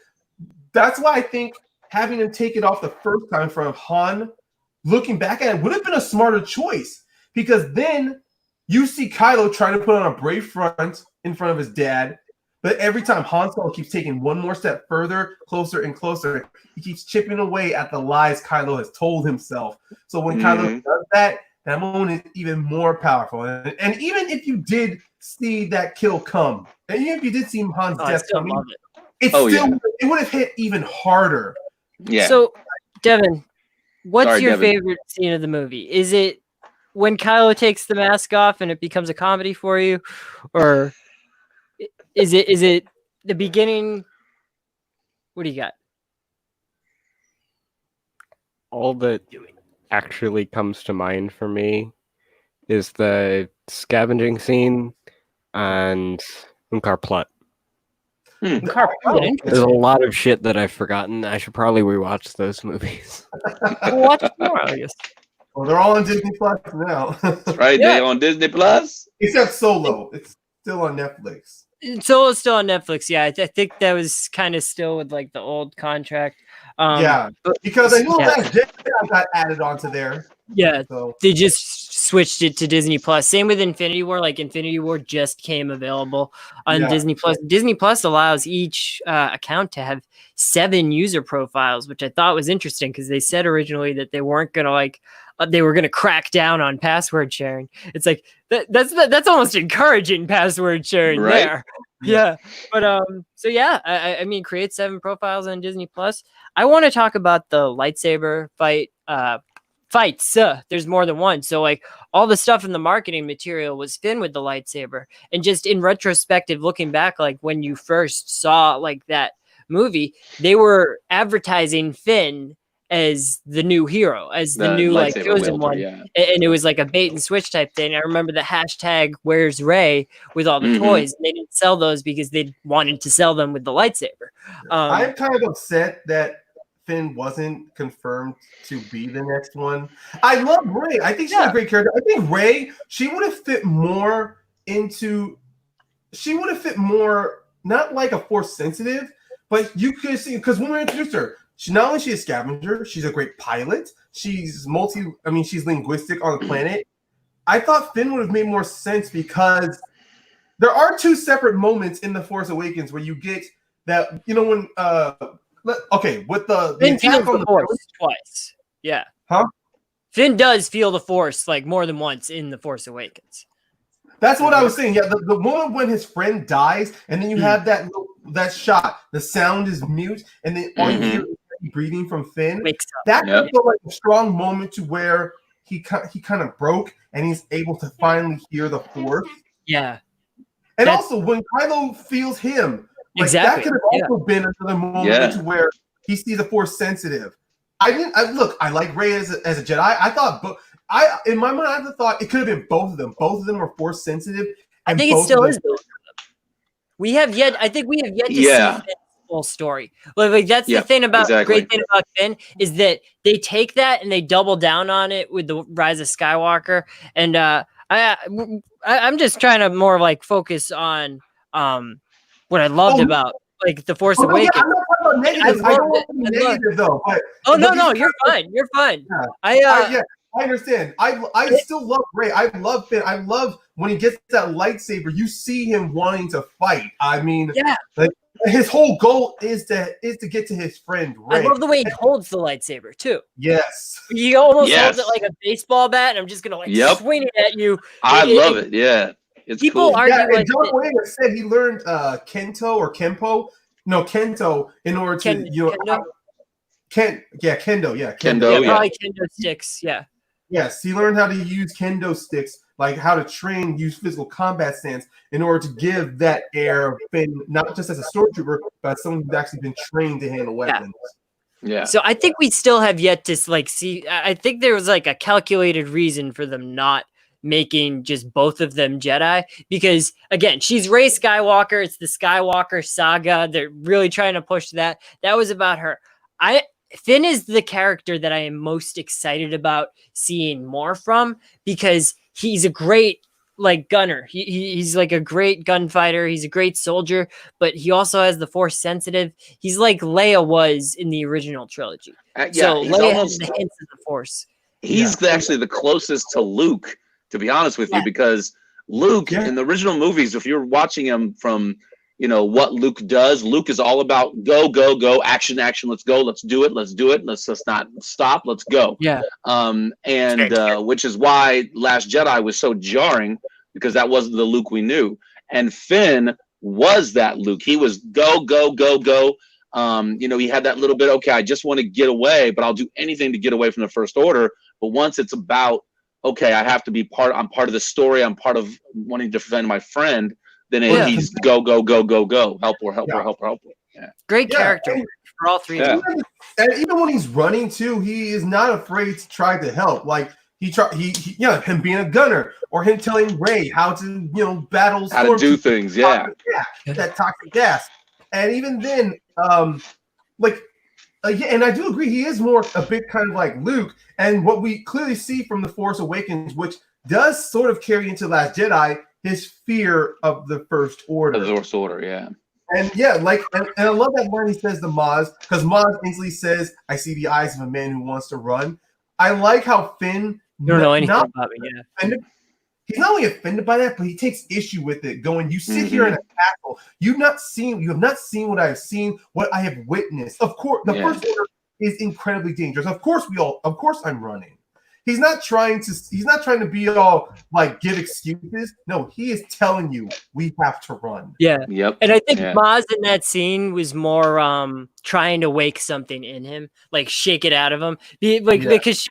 S2: That's why I think having him take it off the first time in front of Han, looking back at it, would have been a smarter choice, because then you see Kylo trying to put on a brave front in front of his dad, but every time Han Solo keeps taking one more step further, closer and closer, he keeps chipping away at the lies Kylo has told himself. So when Kylo does that moment is even more powerful. And even if you did see that kill come, and even if you did see Han's death coming, it would have hit even harder.
S3: Yeah.
S1: So, Devin, what's your favorite scene of the movie? Is it when Kylo takes the mask off and it becomes a comedy for you, or is it the beginning? What do you got?
S5: All that actually comes to mind for me is the scavenging scene and Unkar Plutt. There's a lot of shit that I've forgotten. I should probably rewatch those movies.
S1: We'll watch it tomorrow, I guess.
S2: Well, they're all on Disney Plus now.
S3: That's right, they're on Disney Plus.
S2: Except Solo. It's still on Netflix.
S1: Solo's still on Netflix. Yeah, I think that was kind of still with like the old contract.
S2: Because I know
S1: yeah.
S2: Last Jedi got added onto there.
S1: Yeah,
S2: So
S1: they just switched it to Disney Plus. Same with Infinity War. Like Infinity War just came available on Disney Plus. Disney Plus allows each account to have 7 user profiles, which I thought was interesting because they said originally that they weren't gonna they were gonna crack down on password sharing. It's like that's almost encouraging password sharing
S3: Right.
S1: there. Yeah, but so yeah, I mean, create 7 profiles on Disney Plus. I want to talk about the lightsaber fights. There's more than one. So like all the stuff in the marketing material was Finn with the lightsaber, and just in retrospective, looking back, like when you first saw like that movie, they were advertising Finn as the new hero, as the new like
S3: lightsaber
S1: chosen
S3: wielder,
S1: one,
S3: yeah.
S1: and it was like a bait and switch type thing. I remember the hashtag Where's Rey with all the
S3: Mhm.
S1: toys, and they didn't sell those because they wanted to sell them with the lightsaber.
S2: I'm kind of upset that Finn wasn't confirmed to be the next one. I love Rey. I think she's a great character. I think Rey, she would have fit more, not like a Force sensitive, but you could see, because when we introduced her, not only is she a scavenger, she's a great pilot. She's she's linguistic on the planet. I thought Finn would have made more sense because there are 2 separate moments in The Force Awakens where you get that, when with the
S1: Finn
S2: attack
S1: feels
S2: on
S1: the
S2: the
S1: Force twice. Yeah.
S2: Huh?
S1: Finn does feel the Force like more than once in The Force Awakens.
S2: That's what I was saying. Yeah, the moment when his friend dies, and then you have that shot, the sound is mute, and then all you hear is breathing from Finn.
S1: Wakes up.
S2: That felt like a strong moment to where he kind of broke, and he's able to finally hear the Force.
S1: Yeah.
S2: And also when Kylo feels him,
S1: exactly.
S2: That could have also been another moment to where he sees the Force sensitive. I like Rey as a Jedi. I thought, in my mind, I thought it could have been both of them. Both of them are Force sensitive.
S1: I think it still is both of them. I think we have yet to see Finn's full story. Like that's the thing about great thing about Finn is that they take that and they double down on it with the Rise of Skywalker. And I'm just trying to more like focus on what I loved about like The Force Awakens.
S2: I'm not talking about negatives. I don't want to be negative though. But
S1: no, you're fine. You're fine.
S2: I understand. I still love Rey. I love Finn. I love when he gets that lightsaber. You see him wanting to fight. I mean, his whole goal is to get to his friend Rey.
S1: I love the way he holds the lightsaber too.
S2: Yes,
S1: he almost holds it like a baseball bat, and I'm just gonna swing it at you.
S3: I love it. Yeah. It's
S1: people
S3: cool.
S1: argue
S2: and John Boyega said he learned Kento or Kempo. No, Kento in order to
S1: Kendo?
S2: Kendo. Yeah,
S1: probably Kendo sticks. Yeah.
S2: Yes, he learned how to use Kendo sticks, like how to use physical combat stance in order to give that air of Finn, not just as a stormtrooper, but as someone who's actually been trained to handle weapons.
S3: Yeah.
S1: So I think we still have yet to see. I think there was like a calculated reason for them not making just both of them Jedi, because again, she's Rey Skywalker. It's the Skywalker saga. They're really trying to push that. That was about her. Finn is the character that I am most excited about seeing more from, because he's a great like gunner. He's like a great gunfighter. He's a great soldier, but he also has the Force sensitive. He's like Leia was in the original trilogy. So Leia has the hints of the Force.
S3: He's actually the closest to Luke, to be honest with you, because Luke in the original movies, if you're watching him from, what Luke does, Luke is all about go, go, go, action, let's go, let's do it, let's not stop, let's go.
S1: Yeah.
S3: Which is why Last Jedi was so jarring, because that wasn't the Luke we knew. And Finn was that Luke. He was go, go, go, go. He had that little bit, I just want to get away, but I'll do anything to get away from the First Order. But once it's about, I have to be I'm part of the story, I'm part of wanting to defend my friend, then he's go, go, go, go, go. Help her. Yeah.
S1: Great character for all three of them.
S2: And even when he's running too, he is not afraid to try to help. Like him being a gunner, or him telling Rey how to, battle,
S3: how to do things. Yeah.
S2: That toxic gas. And even then, and I do agree, he is more a bit kind of like Luke. And what we clearly see from The Force Awakens, which does sort of carry into Last Jedi, his fear of the First Order.
S3: The First Order, yeah.
S2: And yeah, like, and I love that line he says to Maz, because Maz instantly says, "I see the eyes of a man who wants to run." I like how Finn
S1: You don't know anything about me. Yeah.
S2: He's not only offended by that, but he takes issue with it. Going, you sit here in a castle. You have not seen what I have seen, what I have witnessed. Of course, the First Order is incredibly dangerous. Of course, I'm running. He's not trying to be all like give excuses. No, he is telling you we have to run.
S1: Yeah.
S3: Yep.
S1: And I think Maz in that scene was more trying to wake something in him, like shake it out of him. Because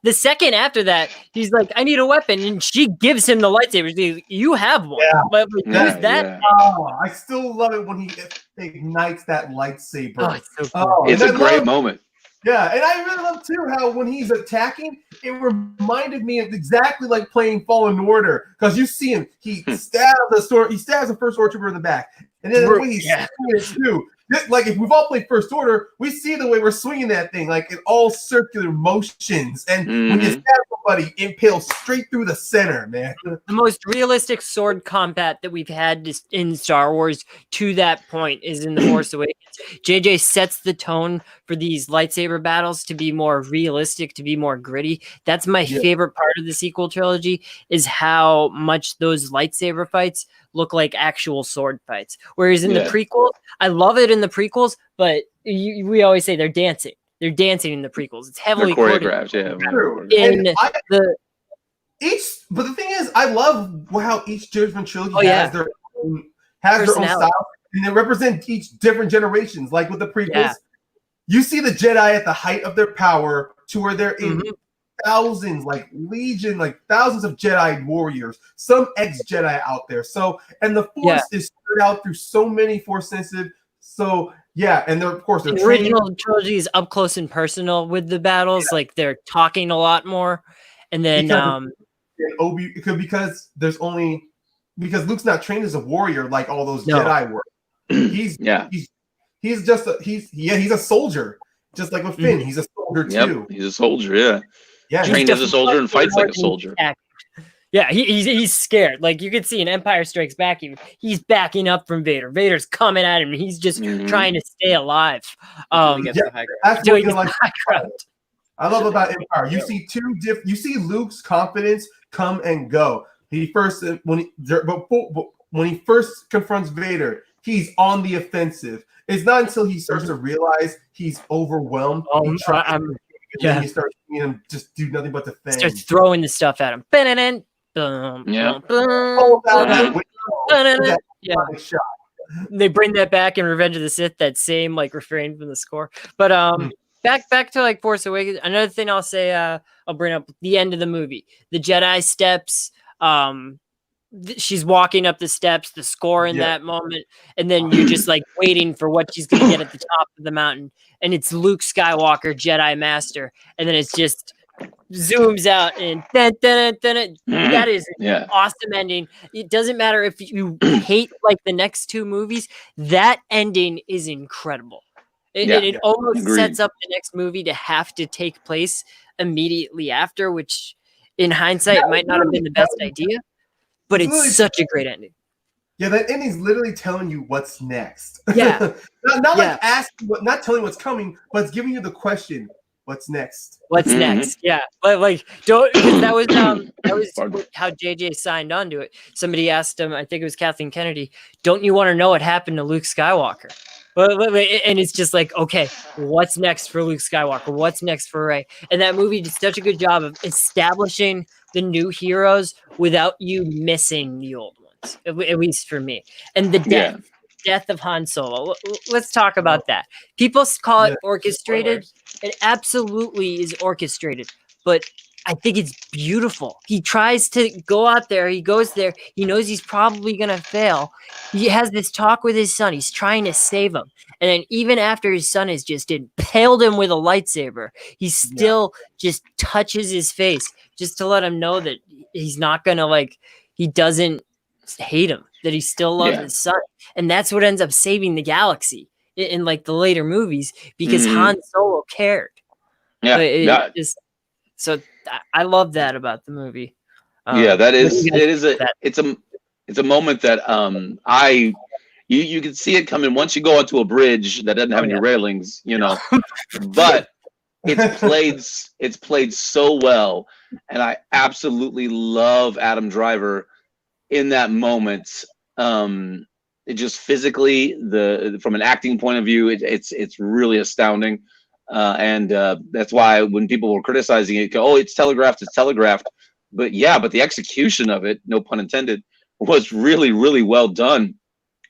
S1: the second after that, he's like, I need a weapon, and she gives him the lightsaber. She's like, you have one.
S2: Yeah.
S1: But use that.
S3: Yeah.
S2: Oh, I still love it when he ignites that lightsaber.
S1: Oh, it's so cool.
S3: It's a great moment.
S2: Yeah, and I really love too how when he's attacking, it reminded me of exactly like playing Fallen Order, because you see him, he stabs the First Order trooper in the back, and then the way he's swinging it too. Like if we've all played First Order, we see the way we're swinging that thing, like in all circular motions, and when you stab somebody, it impales straight through the center, man.
S1: The most realistic sword combat that we've had in Star Wars to that point is in The Force Awakens. JJ sets the tone for these lightsaber battles to be more realistic, to be more gritty. That's my favorite part of the sequel trilogy, is how much those lightsaber fights look like actual sword fights. Whereas in the prequels, I love it in the prequels, but we always say they're dancing. They're dancing in the prequels. It's heavily
S3: choreographed.
S2: But the thing is, I love how each different trilogy has their own style, and they represent each different generations. Like with the prequels, you see the Jedi at the height of their power, to where they're in thousands, like legion, like thousands of Jedi warriors, some ex-Jedi out there. So, and the Force is spread out through so many Force sensitive. So and they're, of course, the
S1: original trilogy is up close and personal with the battles. Like they're talking a lot more, and then
S2: because Luke's not trained as a warrior like all those Jedi were. He's a soldier, just like with Finn. He's a soldier too.
S3: He's a soldier. Trained as a soldier and fights like a soldier.
S1: Yeah, he's scared. Like you could see in Empire Strikes Back, he's backing up from Vader. Vader's coming at him. He's just trying to stay alive.
S2: That's what I love about Empire. You see you see Luke's confidence come and go. When he first confronts Vader, he's on the offensive. It's not until he starts to realize he's overwhelmed. Then you start seeing him just do nothing but defend.
S1: Starts throwing the stuff at him. They bring that back in Revenge of the Sith, that same like refrain from the score. But back to like Force Awakens. Another thing I'll say, I'll bring up the end of the movie. The Jedi steps. She's walking up the steps, the score in that moment, and then you're just like waiting for what she's gonna get at the top of the mountain, and it's Luke Skywalker, Jedi Master, and then it's just zooms out and that is an awesome ending. It doesn't matter if you hate like the next two movies, that ending is incredible. It almost sets up the next movie to have to take place immediately after, which in hindsight might not have been the best idea. But it's such a great ending.
S2: Yeah, that ending's literally telling you what's next.
S1: Yeah.
S2: not like asking not telling what's coming, but it's giving you the question, what's next?
S1: What's next? Yeah. But like that was how JJ signed on to it. Somebody asked him, I think it was Kathleen Kennedy, don't you want to know what happened to Luke Skywalker? And it's just like, okay, what's next for Luke Skywalker? What's next for Rey? And that movie did such a good job of establishing the new heroes without you missing the old ones, at least for me. And the death of Han Solo. Let's talk about that. People call it orchestrated. It absolutely is orchestrated, but I think it's beautiful. He tries to go out there. He goes there. He knows he's probably going to fail. He has this talk with his son. He's trying to save him. And then even after his son has just impaled him with a lightsaber, he still just touches his face just to let him know that he's not going to he doesn't hate him, that he still loves his son. And that's what ends up saving the galaxy in the later movies, because Han Solo cared. So I love that about the movie.
S3: Yeah, that
S1: what do
S3: is
S1: you guys
S3: it is
S1: think
S3: a
S1: of that?
S3: it's a moment that you can see it coming once you go onto a bridge that doesn't have
S1: Oh
S3: any
S1: yeah.
S3: railings, but it's played so well, and I absolutely love Adam Driver in that moment. It just physically, the from an acting point of view, it's really astounding, and that's why when people were criticizing it, go, "Oh, it's telegraphed," but yeah, but the execution of it, no pun intended, was really really well done.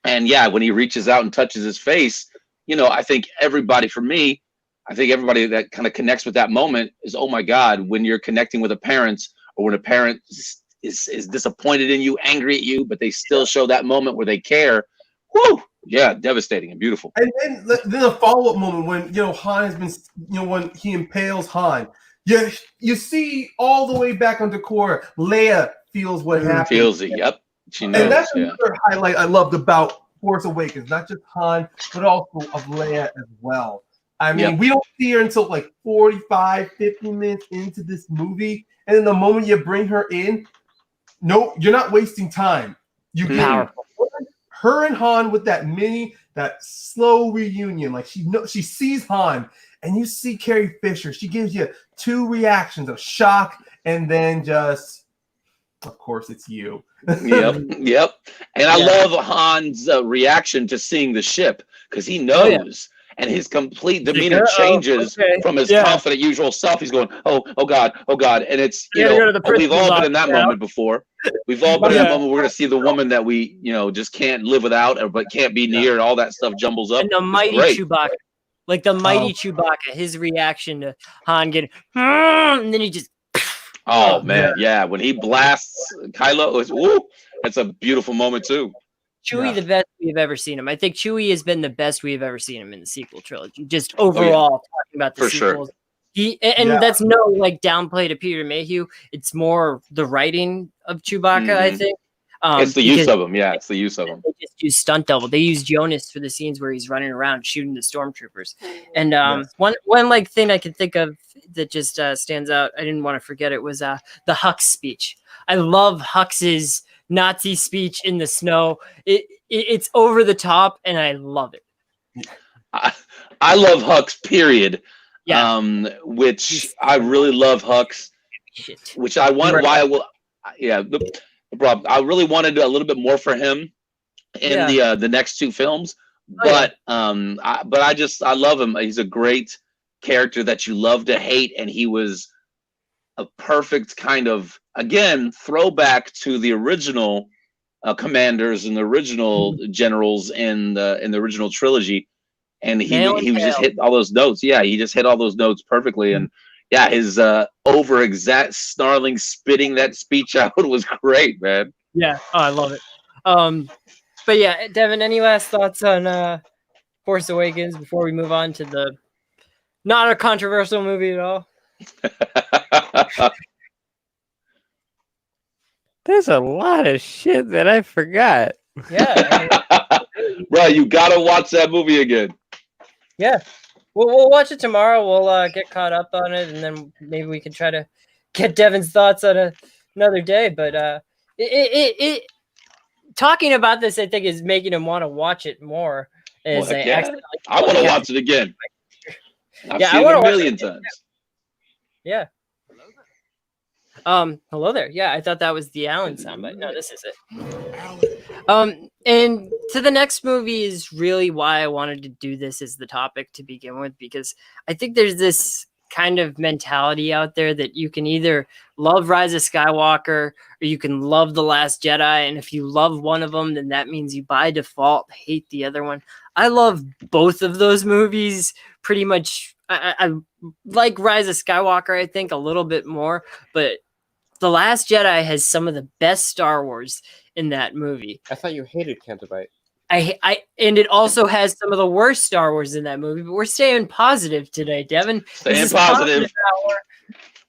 S3: And yeah, when he reaches out and touches his face, I think everybody, for me, I think everybody that kind of connects with that moment is, oh my God, when you're connecting with a parent, or when a parent is disappointed in you, angry at you, but they still show that moment where they care. Whoo! Yeah, devastating and beautiful.
S2: And then the follow up moment when Han has been when he impales Han. You see all the way back on Dakar, Leia feels what happened.
S3: Feels it. Yep, she knows.
S2: And that's
S3: Yeah.
S2: another highlight I loved about Force Awakens, not just Han, but also of Leia as well. I mean,
S3: Yep.
S2: we don't see her until like 45, 50 minutes into this movie. And then the moment you bring her in, no, you're not wasting time. You get
S1: Powerful.
S2: her and Han with that slow reunion. Like she sees Han, and you see Carrie Fisher. She gives you two reactions of shock, and then just, of course, it's you.
S3: Yep. And I love Han's reaction to seeing the ship, because he knows, and his complete demeanor changes from his confident usual self. He's going, oh God, and it's we've all been in that moment before. We've all been in that moment. We're gonna see the woman that we just can't live without, but can't be near, and all that stuff jumbles up.
S1: And the mighty Chewbacca, like the mighty Chewbacca, his reaction to Han getting, and then he just.
S3: Oh man, yeah. When he blasts Kylo, that's a beautiful moment too.
S1: Chewie, the best we've ever seen him. I think Chewie has been the best we've ever seen him in the sequel trilogy. Just overall, talking about the sequels. Sure. That's no like downplay to Peter Mayhew. It's more the writing of Chewbacca, I think.
S3: It's the use of him. Yeah, it's the use of him.
S1: They just use stunt double. They use Jonas for the scenes where he's running around shooting the stormtroopers. And one like thing I can think of that just stands out, I didn't want to forget it, was the Hux speech. I love Hux's Nazi speech in the snow. It's over the top, and I love it.
S3: I love Hux, period. Yeah. Which I really love Hux. Which I want. Why I will. Yeah. The problem. I really wanted a little bit more for him in the next two films, but I love him. He's a great character that you love to hate, and he was a perfect kind of, again, throwback to the original commanders and the original generals in the original trilogy, and he was just hitting all those notes. Yeah, he just hit all those notes perfectly, and yeah, his over exact snarling, spitting that speech out was great, man.
S1: Yeah, I love it. But yeah, Devin, any last thoughts on Force Awakens before we move on to the not a controversial movie at all?
S5: There's a lot of shit that I forgot.
S1: Yeah.
S3: Bro, you gotta watch that movie again.
S1: Yeah. We'll watch it tomorrow. We'll get caught up on it, and then maybe we can try to get Devin's thoughts on another day. But talking about this, I think, is making him want to watch it more.
S3: I want to watch it again. I've seen it a million times.
S1: Yeah. Hello there. Yeah, I thought that was the Alan sound, but no, this is it. And to the next movie is really why I wanted to do this as the topic to begin with, because I think there's this kind of mentality out there that you can either love Rise of Skywalker or you can love The Last Jedi, and if you love one of them, then that means you by default hate the other one. I love both of those movies pretty much. I like Rise of Skywalker, I think, a little bit more, but The Last Jedi has some of the best Star Wars in that movie.
S5: I thought you hated Canto Bight.
S1: And it also has some of the worst Star Wars in that movie, but we're staying positive today, Devin.
S3: Staying positive.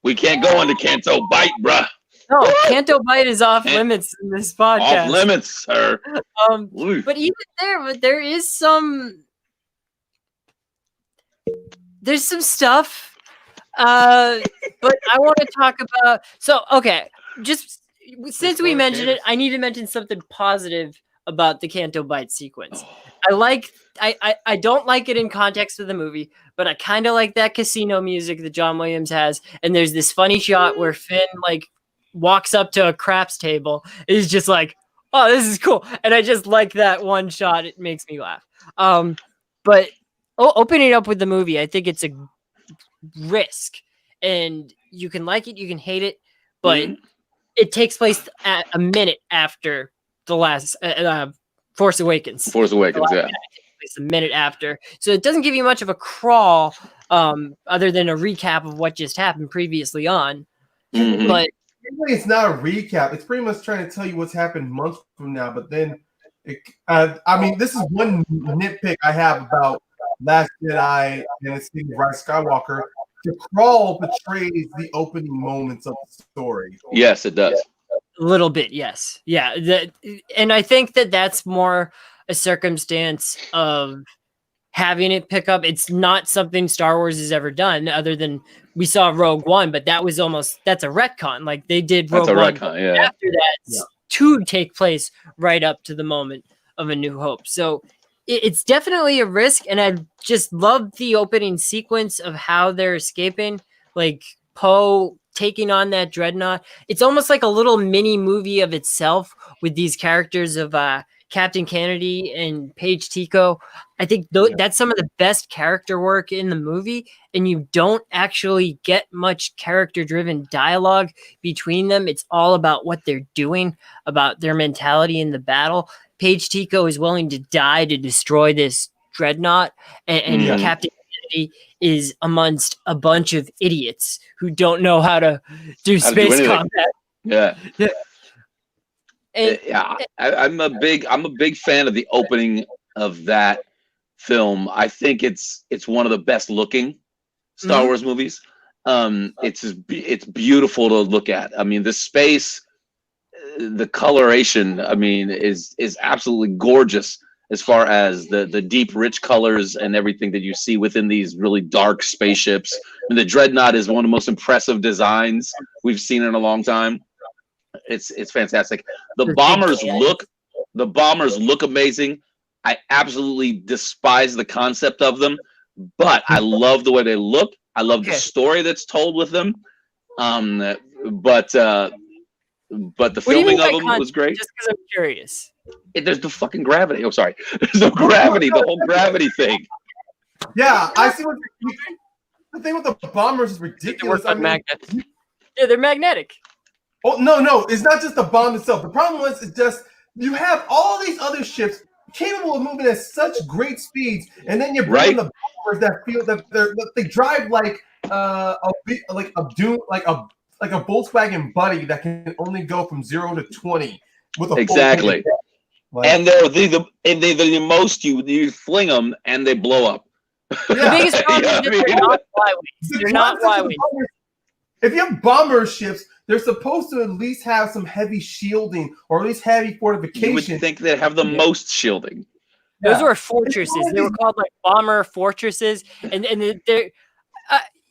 S3: We can't go into Canto Bight, bruh.
S1: No, Canto Bight is off limits in this podcast.
S3: Off limits, sir.
S1: But even there is some. There's some stuff. But I want to talk about. So, okay, just since we mentioned it, I need to mention something positive about the Canto Bight sequence. I don't like it in context of the movie, but I kind of like that casino music that John Williams has. And there's this funny shot where Finn like walks up to a craps table. He's just like, "Oh, this is cool," and I just like that one shot. It makes me laugh. But opening up with the movie, I think it's a risk, and you can like it, you can hate it, but it takes place at a minute after the last Force Awakens.
S3: Force Awakens, yeah.
S1: A minute after, so it doesn't give you much of a crawl, other than a recap of what just happened previously on. But
S2: it's not a recap. It's pretty much trying to tell you what's happened months from now. But then, I mean, this is one nitpick I have about Last Jedi and its Rise of Skywalker. The crawl portrays the opening moments of the story.
S3: Yes, it does.
S1: A little bit, yes. Yeah. And I think that that's more a circumstance of having it pick up. It's not something Star Wars has ever done, other than we saw Rogue One, but that was that's a retcon. Like they did Rogue One
S3: retcon,
S1: after that to take place right up to the moment of A New Hope. So it's definitely a risk, and I just love the opening sequence of how they're escaping, like Poe taking on that dreadnought. It's almost like a little mini movie of itself with these characters of Captain Kennedy and Paige Tico. I think that's some of the best character work in the movie, and you don't actually get much character-driven dialogue between them. It's all about what they're doing, about their mentality in the battle. Paige Tico is willing to die to destroy this dreadnought, and Captain Kennedy is amongst a bunch of idiots who don't know how to do space combat.
S3: Yeah. I'm a big fan of the opening of that film. I think it's one of the best looking Star Wars movies. It's beautiful to look at. I mean, the space, the coloration, I mean, is absolutely gorgeous as far as the deep, rich colors and everything that you see within these really dark spaceships. And the Dreadnought is one of the most impressive designs we've seen in a long time. It's fantastic. The bombers look amazing. I absolutely despise the concept of them, but I love the way they look. I love the story that's told with them. But the filming of them was great.
S1: Just because I'm curious.
S3: There's the fucking gravity. Oh, sorry. There's no gravity. The whole gravity thing.
S2: Yeah, I see what the thing with the bombers is ridiculous.
S1: They're magnetic.
S2: Oh no, it's not just the bomb itself. The problem was it's just you have all these other ships capable of moving at such great speeds, and then you bring the bombers that feel that they drive like a Volkswagen Buddy that can only go from 0 to 20 with a
S3: exactly. And they're the most you fling them and they blow up.
S1: The biggest problem is that they're not flyweights. They're not flyweights.
S2: If you have bomber ships, they're supposed to at least have some heavy shielding or at least heavy fortification.
S3: You would think they have the most shielding.
S1: Those were fortresses. They were called like bomber fortresses, and they're.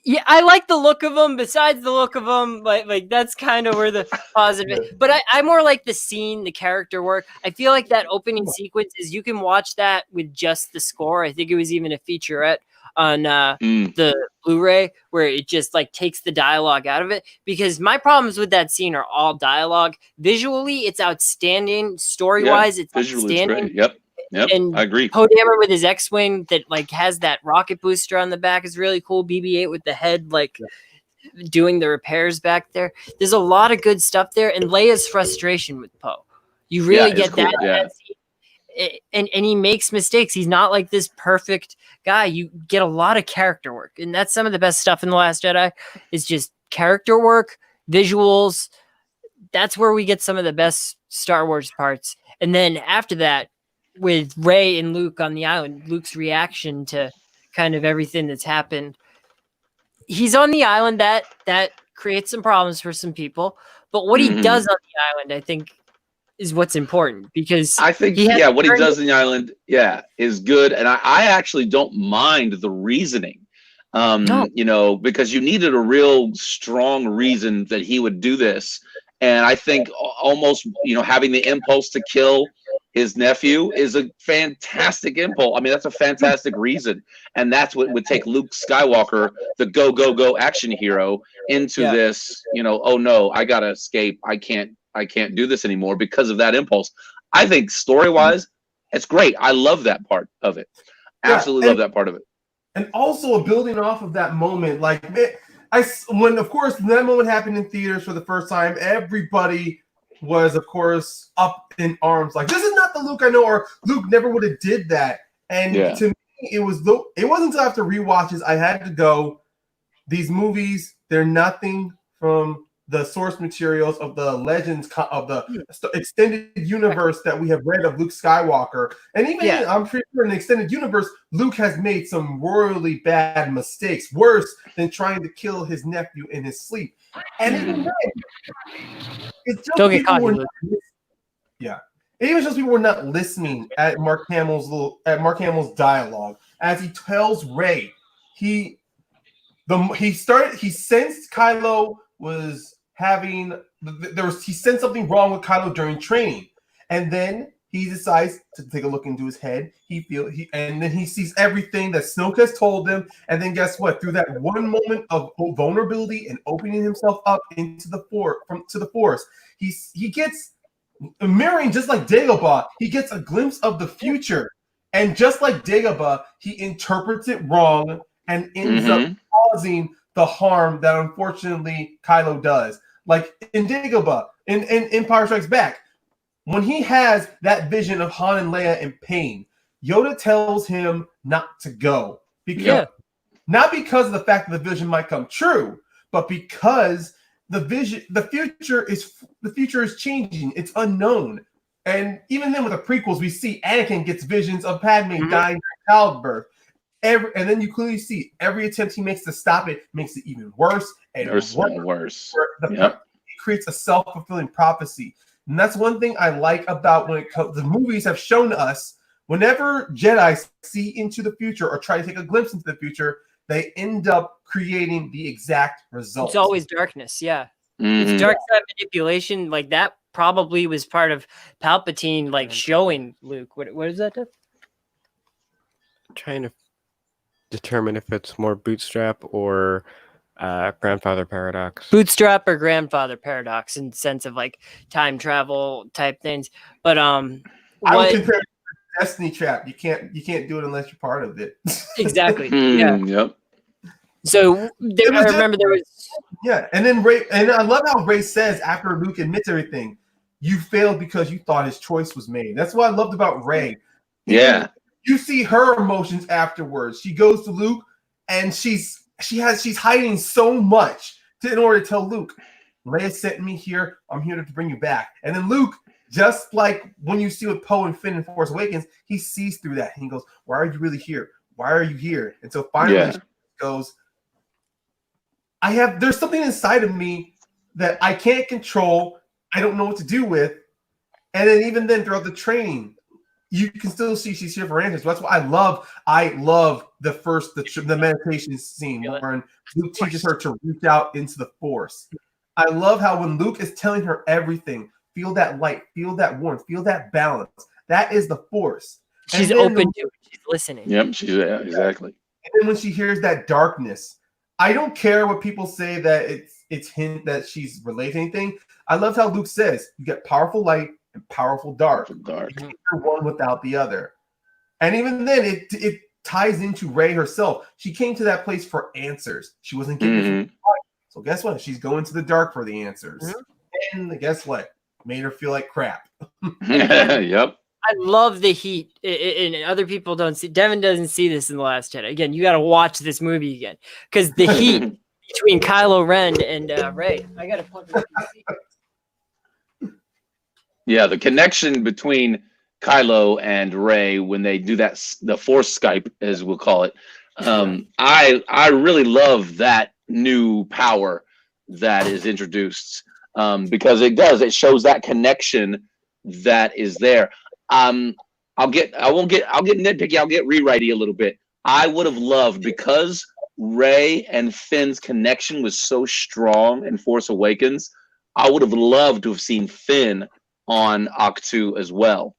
S1: Yeah, I like the look of them. Besides the look of them, like that's kind of where the positive is. But I more like the scene, the character work. I feel like that opening sequence you can watch that with just the score. I think it was even a featurette on the Blu-ray where it just like takes the dialogue out of it. Because my problems with that scene are all dialogue. Visually, it's outstanding. Story-wise, it's outstanding.
S3: Yep. And I agree.
S1: Poe Dameron with his X-Wing that like has that rocket booster on the back is really cool. BB-8 with the head like doing the repairs back there. There's a lot of good stuff there. And Leia's frustration with Poe. You really get cool. that scene. And he makes mistakes. He's not like this perfect guy. You get a lot of character work. And that's some of the best stuff in The Last Jedi is just character work, visuals. That's where we get some of the best Star Wars parts. And then after that, with Rey and Luke on the island, Luke's reaction to kind of everything that's happened. He's on the island. That creates some problems for some people. But what he does on the island, I think, is what's important because
S3: I think what he does on the island, is good. And I actually don't mind the reasoning. Because you needed a real strong reason that he would do this. And I think almost, having the impulse to kill his nephew is a fantastic impulse. I mean, that's a fantastic reason. And that's what would take Luke Skywalker, the go action hero, into this, oh no, I gotta escape. I can't do this anymore because of that impulse. I think story-wise, it's great. I love that part of it. Absolutely love that part of it.
S2: And also building off of that moment, when of course that moment happened in theaters for the first time, everybody was of course up in arms, like this is not the Luke I know, or Luke never would have did that. And to me, it wasn't until after rewatches I had to go, these movies, they're nothing from the source materials of the legends of the extended universe that we have read of Luke Skywalker. And even I'm pretty sure in the extended universe, Luke has made some royally bad mistakes, worse than trying to kill his nephew in his sleep. And even then, it's just
S1: don't get caught.
S2: It was just people were not listening at Mark Hamill's dialogue as he tells Rey he sensed Kylo was having he sensed something wrong with Kylo during training, and then he decides to take a look into his head. And then he sees everything that Snoke has told him, and then guess what? Through that one moment of vulnerability and opening himself up into the Force, he gets mirroring, just like Dagobah. He gets a glimpse of the future, and just like Dagobah, he interprets it wrong and ends up causing the harm that unfortunately Kylo does. Like in Dagobah, in Empire Strikes Back, when he has that vision of Han and Leia in pain, Yoda tells him not to go. Not because of the fact that the vision might come true, but because the future is changing. It's unknown. And even then with the prequels, we see Anakin gets visions of Padme dying in childbirth. And then you clearly see every attempt he makes to stop it makes it even worse and worse. It creates a self-fulfilling prophecy. And that's one thing I like about when it comes. The movies have shown us whenever Jedi see into the future or try to take a glimpse into the future, they end up creating the exact result.
S1: It's always darkness, It's dark side manipulation. Like that probably was part of Palpatine, showing Luke. What is that?
S5: Trying to determine if it's more bootstrap or grandfather paradox.
S1: Bootstrap or grandfather paradox in sense of time travel type things. But
S2: I would compare it to Destiny Trap. You can't do it unless you're part of it.
S1: Exactly. Yep. So I remember there was
S2: and then Rey, and I love how Rey says after Luke admits everything, you failed because you thought his choice was made. That's what I loved about Rey.
S3: Yeah.
S2: You see her emotions afterwards. She goes to Luke and she's hiding so much in order to tell Luke, Leia sent me here. I'm here to bring you back. And then Luke, just like when you see with Poe and Finn in Force Awakens, he sees through that and he goes, why are you really here? Why are you here? And so finally she goes, there's something inside of me that I can't control. I don't know what to do with. And then even then throughout the training, you can still see she's here for answers. That's why I love the meditation scene when Luke teaches her to reach out into the Force. I love how when Luke is telling her everything, feel that light, feel that warmth, feel that balance. That is the Force.
S1: She's open to it. She's listening.
S3: Yep, exactly.
S2: And then when she hears that darkness, I don't care what people say that it's hint that she's relating anything. I love how Luke says you get powerful light and powerful dark. You can't do one without the other. And even then, it ties into Rey herself. She came to that place for answers. She wasn't getting it from the light. So guess what? She's going to the dark for the answers. And guess what? Made her feel like crap.
S3: Yep.
S1: I love the heat, and other people don't see. Devin doesn't see this in The Last Jedi. Again, you got to watch this movie again because the heat between Kylo Ren and Rey. I got to plug it in.
S3: Yeah, the connection between Kylo and Rey when they do that, the Force Skype, as we'll call it. I really love that new power that is introduced because it shows that connection that is there. I'll get nitpicky. I'll get rewritey a little bit. I would have loved, because Rey and Finn's connection was so strong in Force Awakens, I would have loved to have seen Finn on Ahch-To as well.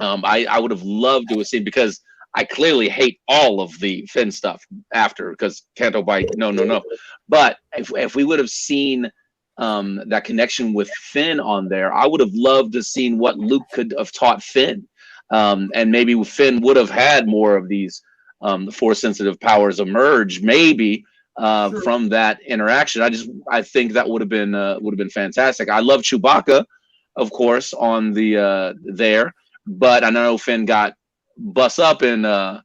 S3: I would have loved to have seen, because I clearly hate all of the Finn stuff after, because Canto Bight, no. But if we would have seen that connection with Finn on there, I would have loved to have seen what Luke could have taught Finn. And maybe Finn would have had more of these Force sensitive powers emerge, maybe from that interaction. I think that would have been fantastic. I love Chewbacca, of course, on the there, but I know Finn got bust up in the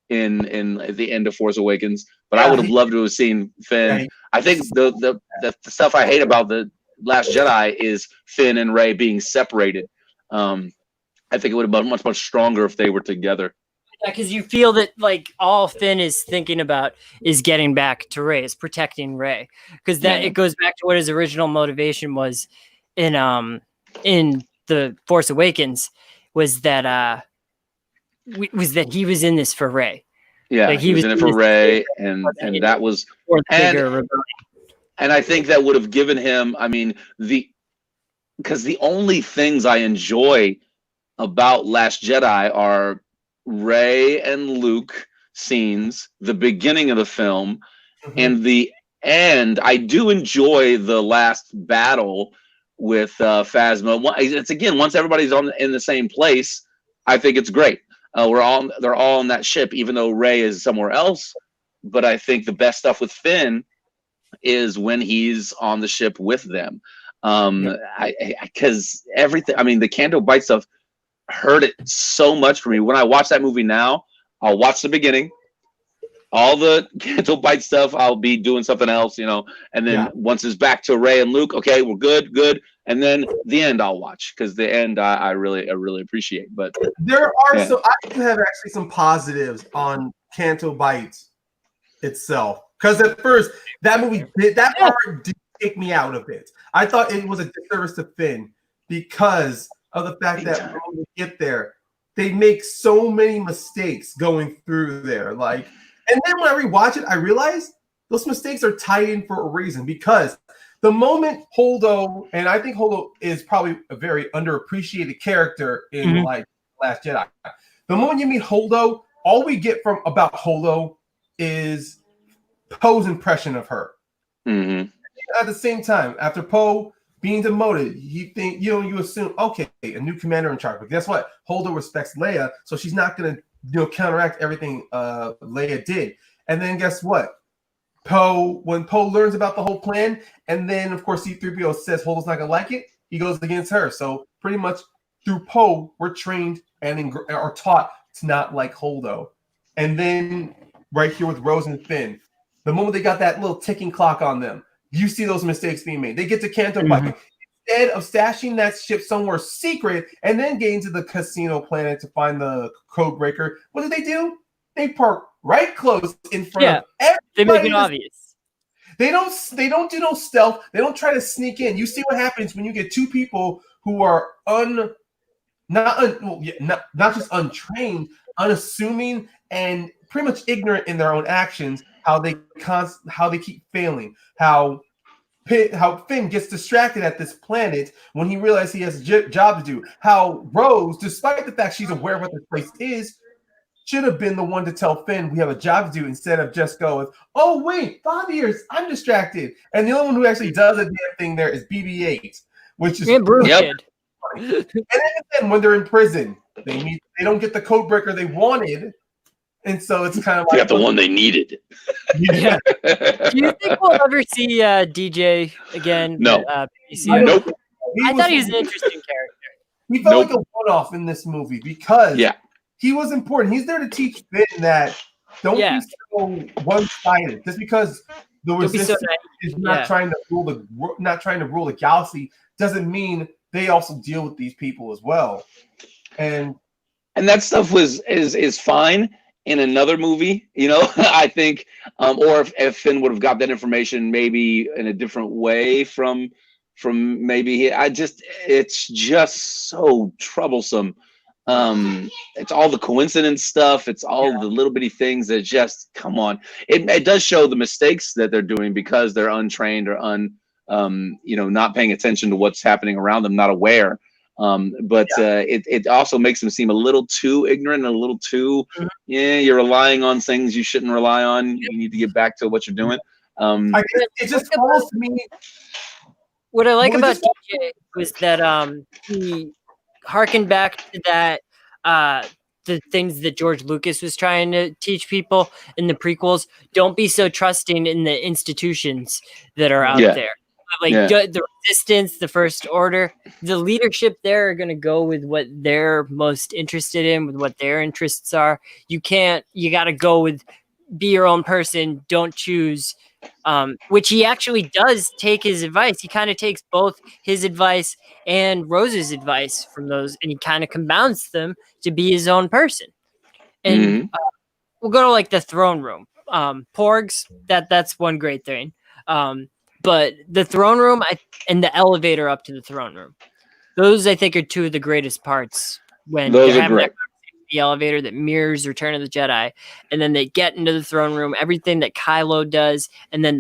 S3: end of Force Awakens. But I would have loved to have seen Finn.
S2: Yeah.
S3: I think the stuff I hate about the Last Jedi is Finn and Rey being separated. I think it would have been much stronger if they were together.
S1: Yeah, because you feel that like all Finn is thinking about is getting back to Rey, is protecting Rey, because it goes back to what his original motivation was in the Force Awakens, was that he was in this for Rey.
S3: Yeah,
S1: like
S3: he was in it for Rey, and that was and I think that would have given him. I mean, because the only things I enjoy about Last Jedi are Rey and Luke scenes, the beginning of the film, and the end. I do enjoy the last battle with Phasma. It's again, once everybody's in the same place, I think it's great. They're all on that ship, even though Rey is somewhere else. But I think the best stuff with Finn is when he's on the ship with them. Because everything, I mean, the Canto Bight stuff hurt it so much for me. When I watch that movie now, I'll watch the beginning. All the Canto Bight stuff, I'll be doing something else, and then once it's back to Rey and Luke, okay, we're good. And then the end I'll watch, because the end I really appreciate. But
S2: there are I do have actually some positives on Canto Bight itself, because at first that part did take me out of it. I thought it was a disservice to Finn because of the fact that when we get there, they make so many mistakes going through there. And then when I rewatch it, I realize those mistakes are tied in for a reason, because the moment Holdo, and I think Holdo is probably a very underappreciated character in Last Jedi. The moment you meet Holdo, all we get about Holdo is Poe's impression of her. At the same time, after Poe being demoted, you assume, okay, a new commander in charge. But guess what? Holdo respects Leia, so she's not going to counteract everything Leia did. And then guess what? When Poe learns about the whole plan, and then of course C-3PO says Holdo's not gonna like it, he goes against her. So pretty much through Poe, we're trained and are taught to not like Holdo. And then right here with Rose and Finn, the moment they got that little ticking clock on them, you see those mistakes being made. They get to Canto Bight. Instead of stashing that ship somewhere secret and then getting to the casino planet to find the code breaker, what do? They park right close in front of everybody.
S1: They make it obvious.
S2: They don't do no stealth. They don't try to sneak in. You see what happens when you get two people who are not just untrained, unassuming, and pretty much ignorant in their own actions. How they keep failing. How Finn gets distracted at this planet when he realizes he has a job to do. How Rose, despite the fact she's aware of what this place is, should have been the one to tell Finn we have a job to do, instead of just go with, oh wait, 5 years, I'm distracted. And the only one who actually does a damn thing there is BB-8, which is
S1: And
S2: then when they're in prison, they don't get the code breaker they wanted, and so it's kind of like
S3: they got the one they needed.
S1: Yeah. Do you think we'll ever see DJ again?
S3: No.
S2: Nope.
S1: I thought he was an interesting character.
S2: He felt like a one-off in this movie because he was important. He's there to teach Finn that don't be so one-sided. Just because the Resistance is not trying to rule the galaxy doesn't mean they also deal with these people as well. And
S3: that stuff is fine in another movie, I think, or if Finn would have got that information maybe in a different way from maybe it's just so troublesome. It's all the coincidence stuff. It's all the little bitty things that just come on. It does show the mistakes that they're doing because they're untrained or not paying attention to what's happening around them, not aware. But it also makes them seem a little too ignorant, and a little too, you're relying on things you shouldn't rely on. You need to get back to what you're doing.
S2: I guess it just falls to me.
S1: What I like about DJ was that he harkened back to that the things that George Lucas was trying to teach people in the prequels. Don't be so trusting in the institutions that are out there. Like the Resistance, the First Order, the leadership there are going to go with what they're most interested in, with what their interests are. You got to go with be your own person. Don't choose. Which he actually does take his advice. He kind of takes both his advice and Rose's advice from those, and he kind of compounds them to be his own person. And we'll go to like the throne room. Porgs, that's one great thing. But the throne room and the elevator up to the throne room, those I think are two of the greatest parts when
S3: those
S1: they're
S3: are
S1: having
S3: great.
S1: the elevator that mirrors Return of the Jedi, and then they get into the throne room, everything that Kylo does, and then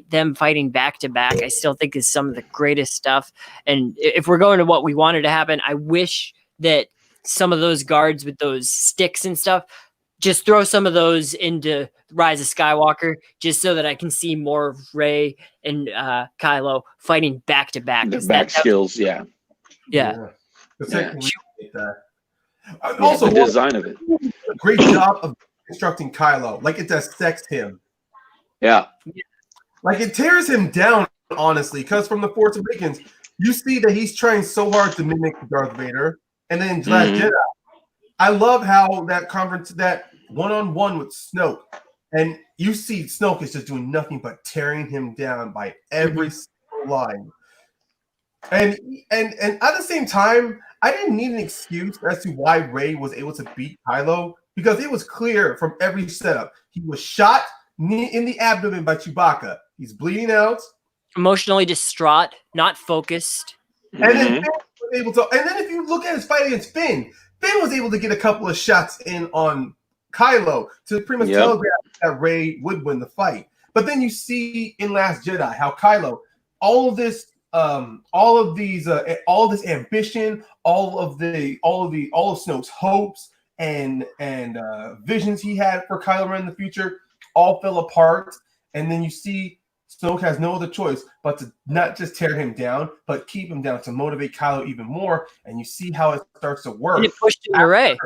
S1: them fighting back to back, I still think is some of the greatest stuff. And if we're going to what we wanted to happen, I wish that some of those guards with those sticks and stuff, just throw some of those into Rise of Skywalker, just so that I can see more of Rey and Kylo fighting back to back.
S3: The back skills, yeah.
S2: Also,
S3: the design of it.
S2: Great job of constructing Kylo. Like it dissects him.
S3: Yeah.
S2: Like it tears him down, honestly, because from The Force Awakens, you see that he's trying so hard to mimic Darth Vader. And then Last Jedi, I love how that one-on-one with Snoke, and you see Snoke is just doing nothing but tearing him down by every single line. And at the same time, I didn't need an excuse as to why Rey was able to beat Kylo, because it was clear from every setup. He was shot in the abdomen by Chewbacca. He's bleeding out.
S1: Emotionally distraught, not focused.
S2: And then Finn was able to. And then if you look at his fight against Finn was able to get a couple of shots in on Kylo to pretty much telegraph that Rey would win the fight. But then you see in Last Jedi how Kylo, all of this ambition, all of Snoke's hopes and visions he had for Kylo Ren in the future all fell apart. And then you see Snoke has no other choice but to not just tear him down, but keep him down to motivate Kylo even more. And you see how it starts to work.
S1: And it pushed him to Rey.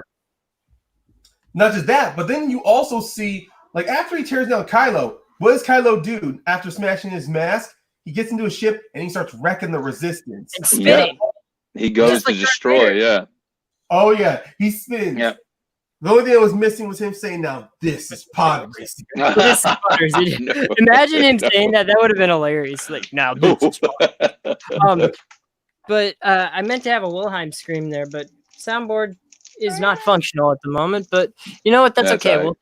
S2: Not just that, but then you also see, like, after he tears down Kylo, what does Kylo do after smashing his mask? He gets into a ship and he starts wrecking the Resistance.
S1: And spinning.
S3: He goes to destroy,
S2: Oh, yeah. He spins.
S3: Yeah.
S2: The only thing that was missing was him saying, "Now this is pod racing."
S1: Imagine him saying that. That would have been hilarious. Like, now this is But I meant to have a Wilhelm scream there, but soundboard is not functional at the moment. But you know what? That's okay. Right.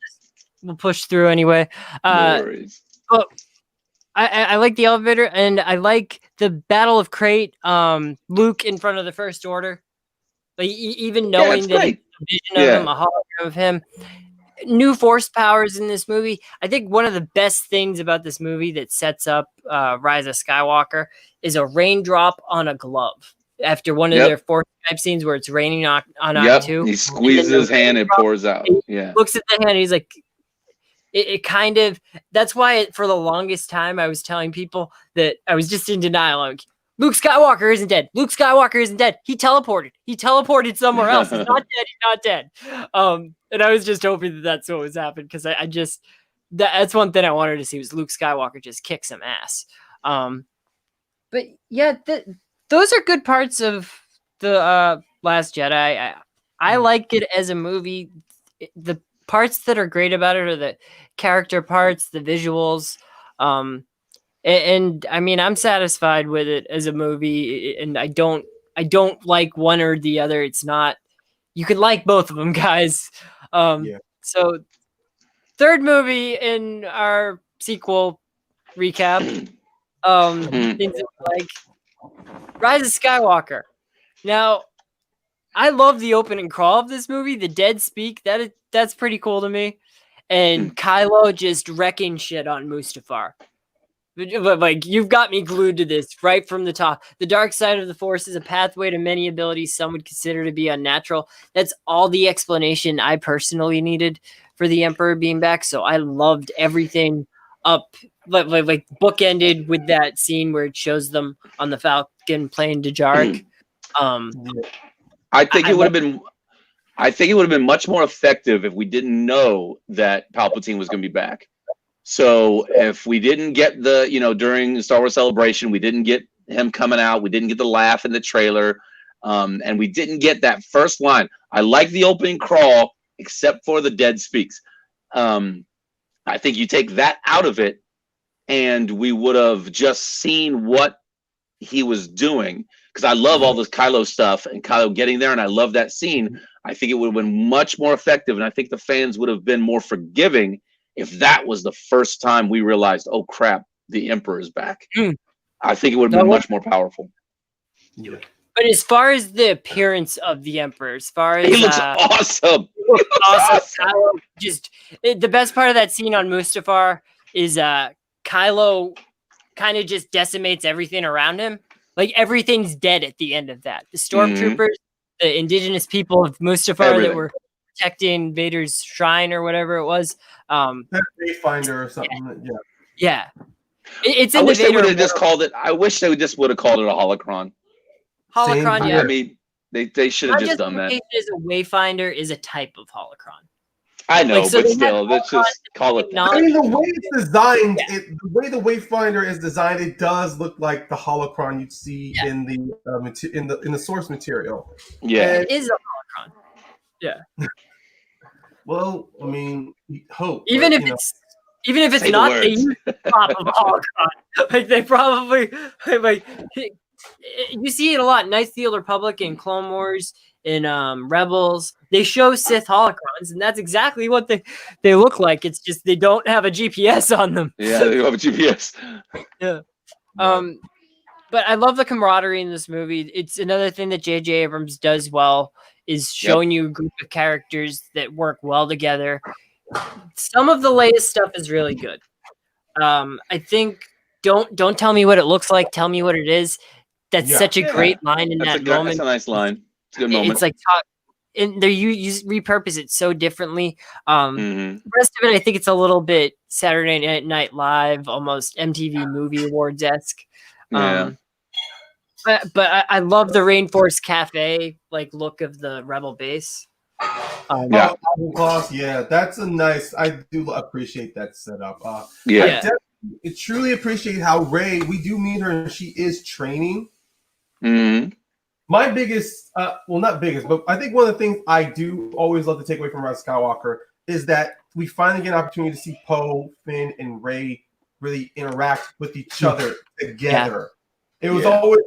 S1: We'll push through anyway.
S3: No worries.
S1: But I like the elevator, and I like the Battle of Crate. Luke in front of the First Order, like, even knowing that it's a vision of him, a hologram of him. New force powers in this movie. I think one of the best things about this movie that sets up Rise of Skywalker is a raindrop on a glove. After one of their force type scenes where it's raining on R2.
S3: He squeezes his hand and pours out. Yeah.
S1: Looks at the hand and he's like, it kind of, that's why for the longest time I was telling people that I was just in denial. Like, Luke Skywalker isn't dead. Luke Skywalker isn't dead. He teleported. He teleported somewhere else. He's not dead. He's not dead. And I was just hoping that that's what was happening, because I just, that's one thing I wanted to see was Luke Skywalker just kick some ass. But yeah, those are good parts of the Last Jedi. I like it as a movie. The parts that are great about it are the character parts, the visuals. And I mean, I'm satisfied with it as a movie, and I don't like one or the other. It's not, you could like both of them, guys. So third movie in our sequel recap, things like Rise of Skywalker. Now, I love the opening crawl of this movie, the dead speak. That's pretty cool to me. And Kylo just wrecking shit on Mustafar. But like you've got me glued to this right from the top. The dark side of the Force is a pathway to many abilities some would consider to be unnatural. That's all the explanation I personally needed for the Emperor being back. So I loved everything up, like bookended with that scene where it shows them on the Falcon playing Dejarik.
S3: I think it would have been. I think it would have been much more effective if we didn't know that Palpatine was going to be back. So if we didn't get the, during the Star Wars Celebration, we didn't get him coming out, we didn't get the laugh in the trailer, and we didn't get that first line. I like the opening crawl, except for the dead speaks. I think you take that out of it, and we would have just seen what he was doing. Because I love all this Kylo stuff and Kylo getting there, and I love that scene. I think it would have been much more effective, and I think the fans would have been more forgiving if that was the first time we realized, oh crap, the Emperor is back. I think it would have been much more powerful.
S2: Yeah.
S1: But as far as the appearance of the Emperor, as far as
S3: He looks awesome.
S1: Kylo, the best part of that scene on Mustafar is Kylo kind of just decimates everything around him. Like everything's dead at the end of that. The stormtroopers, the indigenous people of Mustafar that were protecting Vader's shrine or whatever it was.
S2: Wayfinder or something.
S1: Yeah. It's
S3: I
S1: in
S3: wish
S1: the
S3: they
S1: Vader
S3: would have just called it. I wish they just would have called it a holocron.
S1: holocron.
S2: Same
S1: Yeah,
S3: I mean, they should have just done that.
S1: As a Wayfinder is a type of holocron.
S3: I know,
S1: Like, so
S3: but
S1: they
S3: still,
S1: have
S3: let's just call it that.
S2: I mean, the way it's designed, the way the Wayfinder is designed, it does look like the holocron you'd see in the in the source material.
S3: Yeah,
S1: It is a holocron. Yeah.
S2: Well, I mean, hope.
S1: Even
S2: but,
S1: if it's
S3: Say the
S1: not, they
S3: words.
S1: use the top of a holocron. Like they probably like you see it a lot. Knights of the Old Republic in Clone Wars, in Rebels, they show Sith holocrons, and that's exactly what they look like. It's just they don't have a GPS on them.
S3: yeah, they don't have a GPS.
S1: Yeah. But I love the camaraderie in this movie. It's another thing that J.J. Abrams does well is showing you a group of characters that work well together. Some of the latest stuff is really good. I think don't tell me what it looks like. Tell me what it is. That's such a great line in that moment.
S3: That's a nice line. It's a good moment.
S1: It's like and there you repurpose it so differently. The rest of it, I think it's a little bit Saturday Night Live, almost MTV Movie Awards-esque.
S3: Yeah.
S1: But I love the Rainforest Cafe look of the Rebel base.
S2: That's a nice. I do appreciate that setup.
S3: Yeah.
S2: I truly appreciate how Rey. We do meet her, and she is training. My biggest, well, not biggest, but I think one of the things I do always love to take away from Rise of Skywalker is that we finally get an opportunity to see Poe, Finn, and Rey really interact with each other together. It was always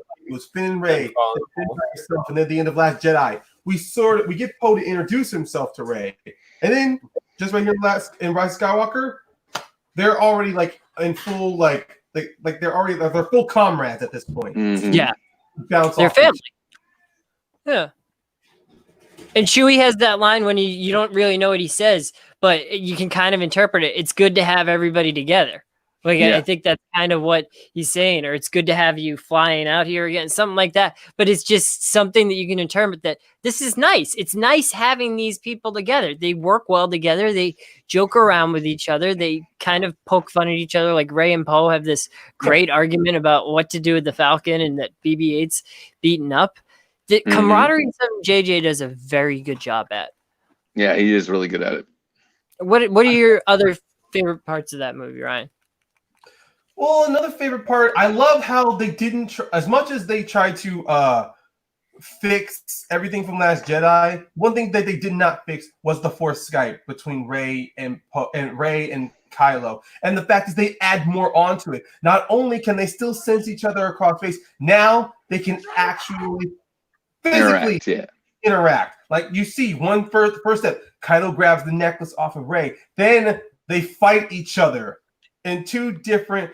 S2: Finn and Rey, and then at the end of Last Jedi, we get Poe to introduce himself to Rey, and then just right here in Rise of Skywalker, they're already in full they're full comrades at this point.
S1: Yeah,
S2: They're
S1: family. Yeah. And Chewie has that line when you don't really know what he says, but you can kind of interpret it. It's good to have everybody together. I think that's kind of what he's saying, or it's good to have you flying out here again, something like that. But it's just something that you can interpret that this is nice. It's nice having these people together. They work well together. They joke around with each other. They kind of poke fun at each other. Like Rey and Poe have this great argument about what to do with the Falcon and that BB-8's beaten up. The camaraderie is something JJ does a very good job at.
S3: Yeah, he is really good at it.
S1: What are your other favorite parts of that movie, Ryan?
S2: Well, another favorite part, I love how they didn't, as much as they tried to fix everything from Last Jedi, one thing that they did not fix was the Force Skype between Rey and Kylo. And the fact is they add more onto it. Not only can they still sense each other across space, now they can actually physically interact. Like you see, first step, Kylo grabs the necklace off of Rey. Then they fight each other in two different,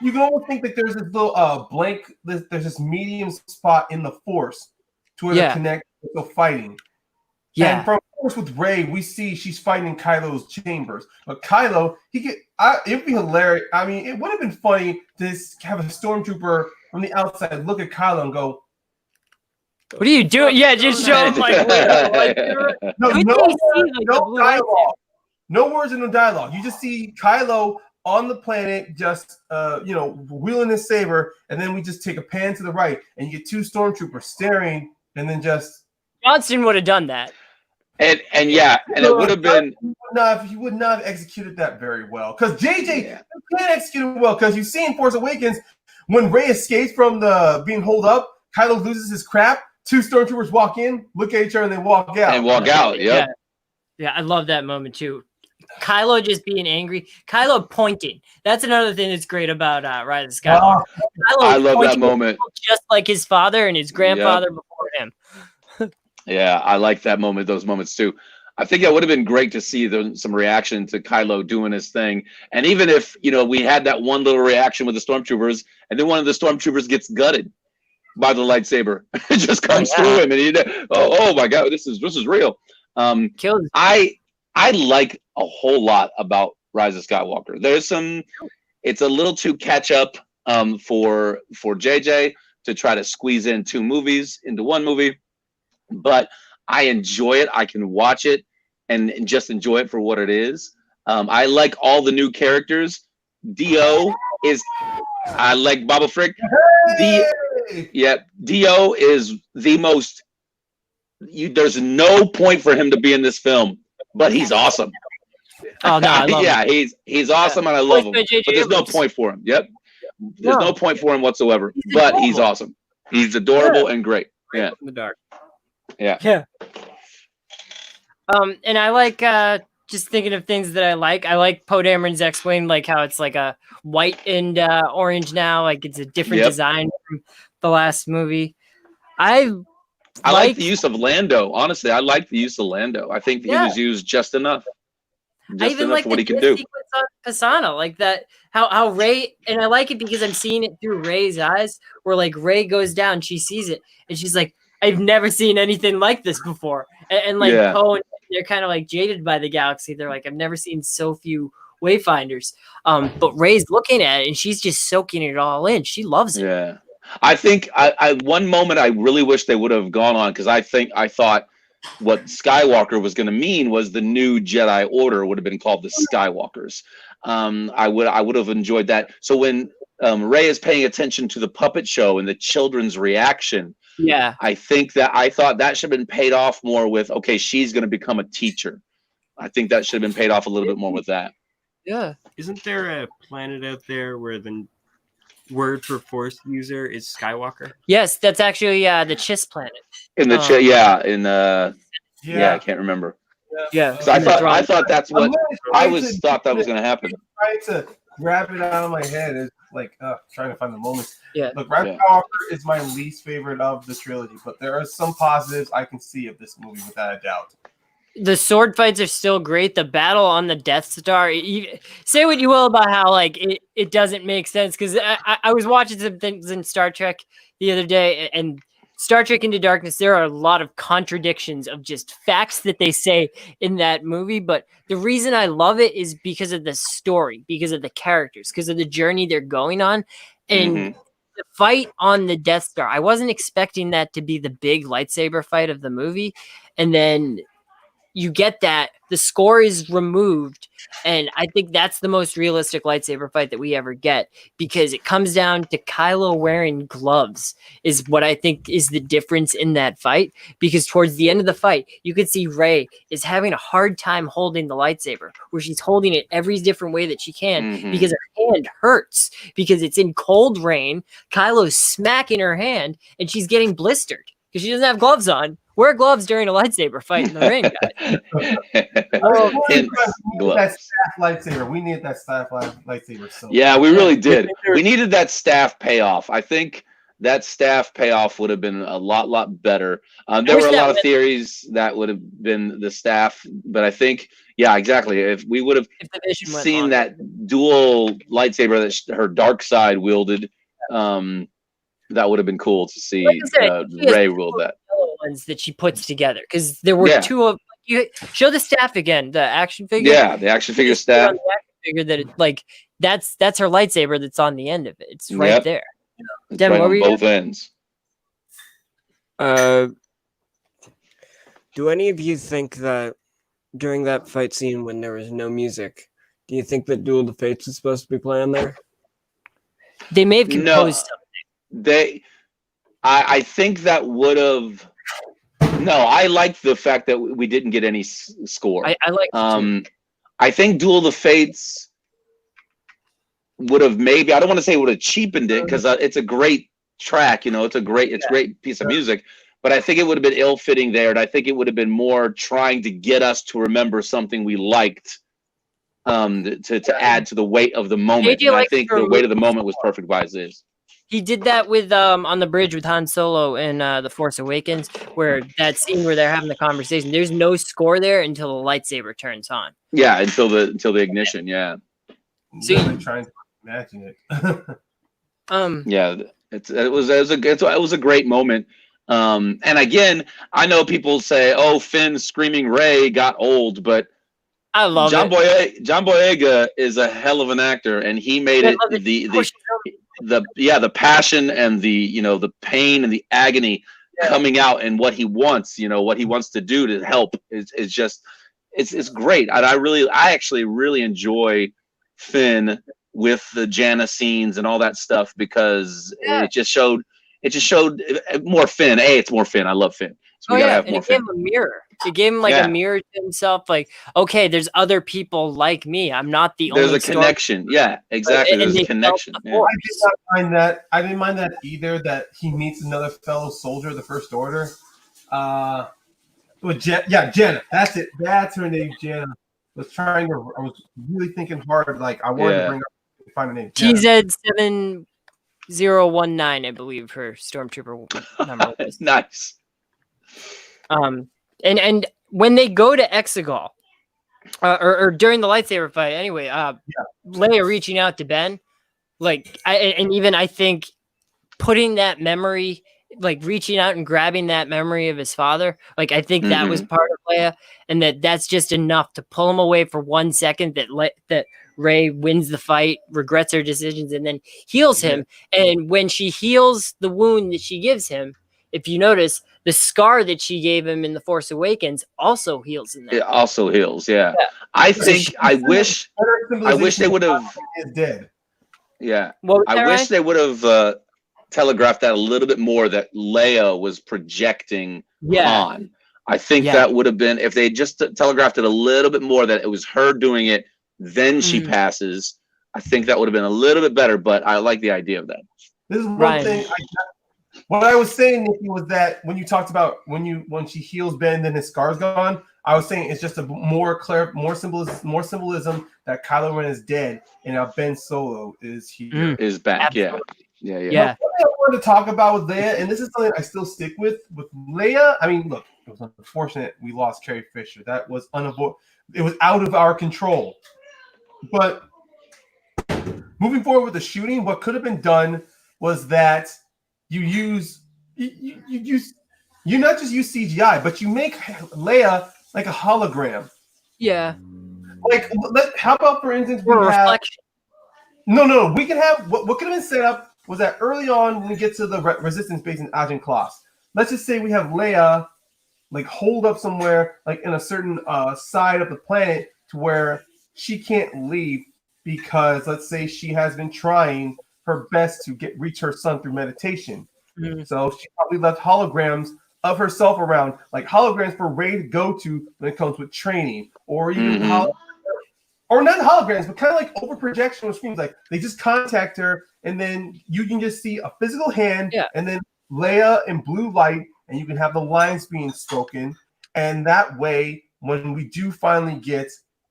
S2: you can almost think that there's this little blank, there's this medium spot in the Force to where they connect with the fighting.
S1: Yeah.
S2: And from course, with Rey, we see she's fighting in Kylo's chambers. But Kylo, it would be hilarious. I mean, it would have been funny to have a stormtrooper from the outside look at Kylo and go,
S1: "What are you doing?" Yeah, just show him like,
S2: no dialogue. No words and no dialogue. You just see Kylo on the planet, just wheeling his saber, and then we just take a pan to the right, and you get two stormtroopers staring, and then just
S1: Johnston would have done that.
S3: And it would have been.
S2: He would not have executed that very well, because JJ can't execute it well. Because you see in Force Awakens when Rey escapes from the being holed up, Kylo loses his crap. Two stormtroopers walk in, look at each other, and they walk out.
S3: And walk out. Yep.
S1: Yeah, I love that moment too. Kylo just being angry. Kylo pointing. That's another thing that's great about Rise of Skywalker.
S3: I love that moment.
S1: Just like his father and his grandfather before him.
S3: Yeah, I like that moment. Those moments too. I think it would have been great to see some reaction to Kylo doing his thing. And even if we had that one little reaction with the stormtroopers, and then one of the stormtroopers gets gutted by the lightsaber, it just comes through him, and oh my God, this is real. I like a whole lot about Rise of Skywalker. It's a little too catch up for JJ to try to squeeze in two movies into one movie, but I enjoy it. I can watch it and just enjoy it for what it is. I like all the new characters. Dio I like Baba Frick. Dio is the most. There's no point for him to be in this film, but he's awesome.
S1: Oh no, I love
S3: him. He's awesome, and I love him. But there's no point for him. Yep, there's no point for him whatsoever. But he's awesome. He's adorable and great. Yeah.
S5: In the dark.
S3: Yeah.
S1: And I like just thinking of things that I like. I like Poe Dameron's X-Wing, like how it's like a white and orange now. Like it's a different design from the last movie. I like the
S3: use of Lando. Honestly, I like the use of Lando. I think he was used just enough.
S1: I even like what he can do. On Pisana, like that, how Rey, and I like it because I'm seeing it through Rey's eyes, where like Rey goes down, she sees it, and she's like, I've never seen anything like this before. And like Poe, they're kind of like jaded by the galaxy. They're like, I've never seen so few Wayfinders. But Rey's looking at it, and she's just soaking it all in. She loves it.
S3: Yeah. I think I one moment I really wish they would have gone on, because I thought what Skywalker was going to mean was the new Jedi Order would have been called the Skywalkers. I would have enjoyed that. So when Rey is paying attention to the puppet show and the children's reaction, I thought that should have been paid off more with, okay, she's going to become a teacher. I think that should have been paid off a little bit more with that.
S1: Yeah.
S5: Isn't there a planet out there where the word for Force user is Skywalker?
S1: Yes, that's actually the Chiss planet.
S3: In the I can't remember.
S1: Yeah.
S3: So I thought that's what thought that was going to happen.
S2: Trying to grab it out of my head is like trying to find the moments.
S1: Yeah.
S2: Look, Skywalker is my least favorite of the trilogy, but there are some positives I can see of this movie without a doubt.
S1: The sword fights are still great. The battle on the Death Star. Say what you will about how like it doesn't make sense, because I was watching some things in Star Trek the other day, and Star Trek Into Darkness, there are a lot of contradictions of just facts that they say in that movie. But the reason I love it is because of the story, because of the characters, because of the journey they're going on. And the fight on the Death Star, I wasn't expecting that to be the big lightsaber fight of the movie. And then you get that the score is removed, and I think that's the most realistic lightsaber fight that we ever get, because it comes down to Kylo wearing gloves is what I think is the difference in that fight, because towards the end of the fight, you could see Rey is having a hard time holding the lightsaber, where she's holding it every different way that she can because her hand hurts, because it's in cold rain. Kylo's smacking her hand, and she's getting blistered because she doesn't have gloves on. Wear gloves during a lightsaber fight in the ring, guys.
S2: That staff lightsaber. We need that staff lightsaber. So.
S3: Yeah, we really did. We needed that staff payoff. I think that staff payoff would have been a lot better. There were a lot of theories that would have been the staff, but I think, yeah, exactly. If we would have seen that dual lightsaber that her dark side wielded, that would have been cool to see. Rey wield that.
S1: Ones that she puts together, because there were two of you show the staff again, the action figure.
S3: Yeah, the action figure
S1: Just put
S3: staff.
S1: on the action figure that that's her lightsaber that's on the end of it. It's right
S3: Yep.
S1: there.
S3: It's
S1: Devin,
S3: right
S1: what were
S3: on
S1: you
S3: both ends.
S5: Do any of you think that during that fight scene when there was no music, do you think that Duel of the Fates is supposed to be playing there?
S1: They may have
S3: No.
S1: composed something.
S3: I think that would have. No, I like the fact that we didn't get any score.
S1: I like it too.
S3: I think Duel of the Fates would have maybe, I don't want to say would have cheapened it because it's a great track, it's a great piece of music, but I think it would have been ill-fitting there, and I think it would have been more trying to get us to remember something we liked, to add to the weight of the moment.
S1: JJ
S3: And I
S1: likes
S3: think
S1: to
S3: the weight of the
S1: remove
S3: moment was perfect by as is.
S1: He did that with on the bridge with Han Solo in The Force Awakens, where that scene where they're having the conversation. There's no score there until the lightsaber turns on.
S3: Yeah, until the ignition. Yeah,
S1: So
S2: Really trying to imagine it.
S3: yeah. It was a great moment. And again, I know people say, "Oh, Finn screaming Rey got old," but
S1: I love
S3: John
S1: it.
S3: John Boyega is a hell of an actor, and he made
S1: I
S3: it
S1: love it.
S3: the passion and the pain and the agony coming out, and what he wants to do to help is just it's great. And I actually really enjoy Finn with the Janna scenes and all that stuff because it just showed more Finn. It's more Finn. I love Finn. So we gotta have
S1: and
S3: more
S1: it gave
S3: Finn.
S1: him a mirror. It gave him a mirror to himself. Like, okay, there's other people like me. I'm not the
S3: There's
S1: only.
S3: a connection. Yeah, exactly.
S1: And
S3: There's
S1: they
S3: a connection.
S1: felt the
S3: Yeah.
S1: force.
S2: I did not mind that. I didn't mind that either. That he meets another fellow soldier of the First Order. Jenna. That's it. That's her name, Jenna. I was really thinking hard. Like I wanted to bring up, find a name.
S1: TZ7019, I believe her stormtrooper number was.
S3: Nice.
S1: And when they go to Exegol, or during the lightsaber fight, anyway, Leia reaching out to Ben, I think putting that memory, like reaching out and grabbing that memory of his father, I think that was part of Leia, and that's just enough to pull him away for 1 second. That Rey wins the fight, regrets her decisions, and then heals him. And when she heals the wound that she gives him, if you notice, the scar that she gave him in The Force Awakens also heals in that.
S3: It also heals. Yeah. I wish they would have.
S2: Is dead.
S3: Yeah.
S1: I
S3: wish they would have telegraphed that a little bit more, that Leia was projecting Han. I think that would have been, if they just telegraphed it a little bit more, that it was her doing it, then she passes. I think that would have been a little bit better, but I like the idea of that.
S2: This is one thing. What I was saying, Nikki, was that when you talked about when she heals Ben, then his scar's gone. I was saying it's just a more symbolism that Kylo Ren is dead, and now Ben Solo is here.
S3: Is back.
S1: Absolutely.
S3: Yeah.
S2: What I wanted to talk about with Leia, and this is something I still stick with Leia. I mean, look, it was unfortunate we lost Carrie Fisher. That was unavoidable. It was out of our control. But moving forward with the shooting, what could have been done was that you not just use CGI, but you make Leia like a hologram.
S1: Yeah.
S2: How about, for instance, we have
S1: reflection.
S2: No. We could have what could have been set up was that early on when we get to the resistance base in Agen Kloss, let's just say we have Leia hold up somewhere in a certain side of the planet to where she can't leave because let's say she has been trying her best to reach her son through meditation. So she probably left holograms of herself around, like holograms for Rey to go to when it comes with training, or even or not holograms, but kind of like over projection on screens. Like they just contact her, and then you can just see a physical hand, and then Leia in blue light, and you can have the lines being spoken. And that way, when we do finally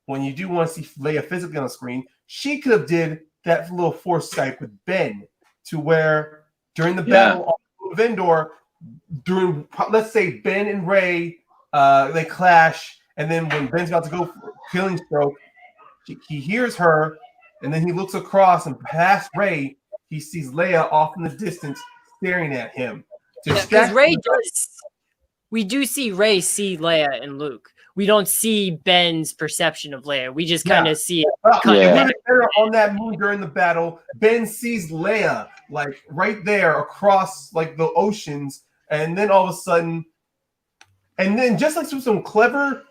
S2: when you do want to see Leia physically on the screen, she could have did that little force Skype with Ben to where during the battle of Endor, during let's say Ben and Rey they clash, and then when Ben's about to go for a killing stroke, he hears her, and then he looks across and past Rey, he sees Leia off in the distance staring at him.
S1: Because Rey does. We do see Rey see Leia and Luke. we don't see Ben's perception of Leia. We just kind of see it.
S2: It would
S3: Yeah.
S2: have been better on that moon during the battle. Ben sees Leia like right there across like the oceans, and then all of a sudden, and then just like some clever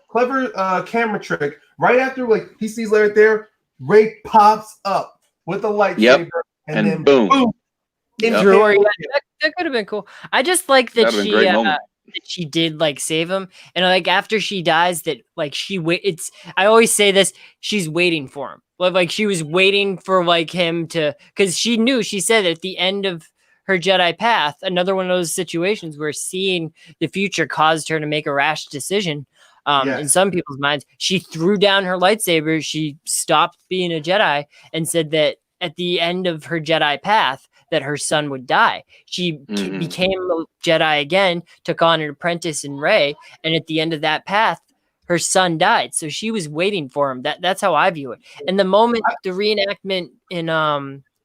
S2: camera trick, right after like he sees Leia right there, Rey pops up with the lightsaber,
S3: And
S2: then
S3: boom.
S2: into
S3: Yep.
S1: Drew, or-
S2: him.
S1: yeah, that could have been cool. I just like that
S3: That'd have been a
S1: she
S3: great moment.
S1: that she did like save him, and like after she dies, that like she wait. It's I always say this. She's waiting for him. Like she was waiting for like him to, because she knew. She said at the end of her Jedi path, another one of those situations where seeing the future caused her to make a rash decision. In
S2: Yes.
S1: some people's minds, she threw down her lightsaber. She stopped being a Jedi and said that at the end of her Jedi path, that her son would die. She
S3: Mhm.
S1: became a Jedi again, took on an apprentice in Rey, and at the end of that path, her son died. So she was waiting for him. That's how I view it. And the moment the reenactment in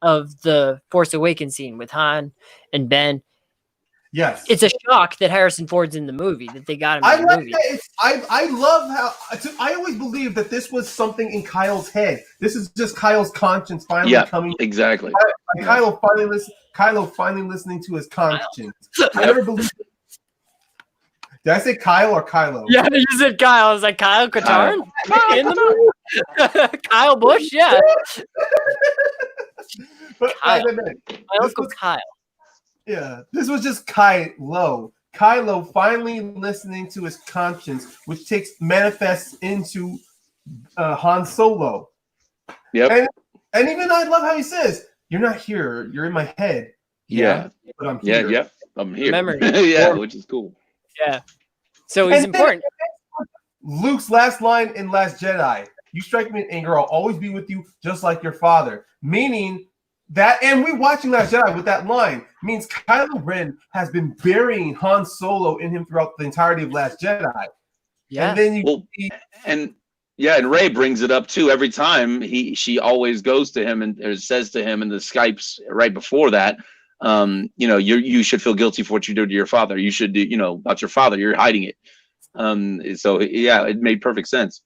S1: of the Force Awakens scene with Han and Ben,
S2: Yes,
S1: it's a shock that Harrison Ford's in the movie, that they got him
S2: I
S1: in the
S2: like
S1: movie.
S2: that. I love how I always believed that this was something in Kylo's head. This is just Kylo's conscience finally
S3: Yeah.
S2: coming.
S3: Exactly.
S2: Kylo finally listening to his conscience. I never believed. Did I say Kyle or Kylo?
S1: Yeah, you said Kyle. I was like, Kyle Katarn? In the movie? Kyle Bush? Yeah.
S2: But
S1: Kyle.
S2: as I meant,
S1: My
S2: this
S1: Uncle
S2: was,
S1: Kyle.
S2: yeah, this was just Kylo. Kylo finally listening to his conscience, which manifests into Han Solo.
S3: Yep.
S2: And even I love how he says, "You're not here. You're in my head."
S3: Yeah.
S2: but I'm
S3: Yeah.
S2: here.
S3: Yeah. I'm here.
S1: Memory.
S3: Yeah, which is cool.
S1: Yeah. So he's
S2: And then-
S1: important.
S2: Luke's last line in Last Jedi: "You strike me in anger, I'll always be with you, just like your father." Meaning that, and we watching Last Jedi with that line means Kylo Ren has been burying Han Solo in him throughout the entirety of Last Jedi.
S1: Yeah.
S2: And then you
S3: Well,
S2: see,
S3: and and Ray brings it up too every time she always goes to him and or says to him in the Skypes right before that, you should feel guilty for what you did to your father. You should do, about your father. You're hiding it. So yeah, it made perfect sense.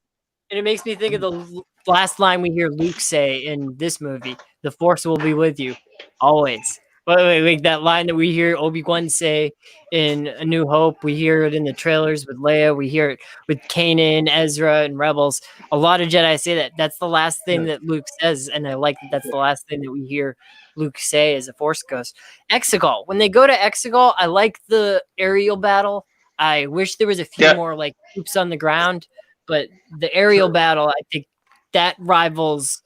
S1: And it makes me think of the last line we hear Luke say in this movie: "The Force will be with you, always." Wait, that line that we hear Obi-Wan say in A New Hope, we hear it in the trailers with Leia, we hear it with Kanan, Ezra, and Rebels. A lot of Jedi say that. That's the last thing that Luke says, and I like that that's the last thing that we hear Luke say as a Force ghost. Exegol. When they go to Exegol, I like the aerial battle. I wish there was a few more like troops on the ground, but the aerial battle, I think that rivals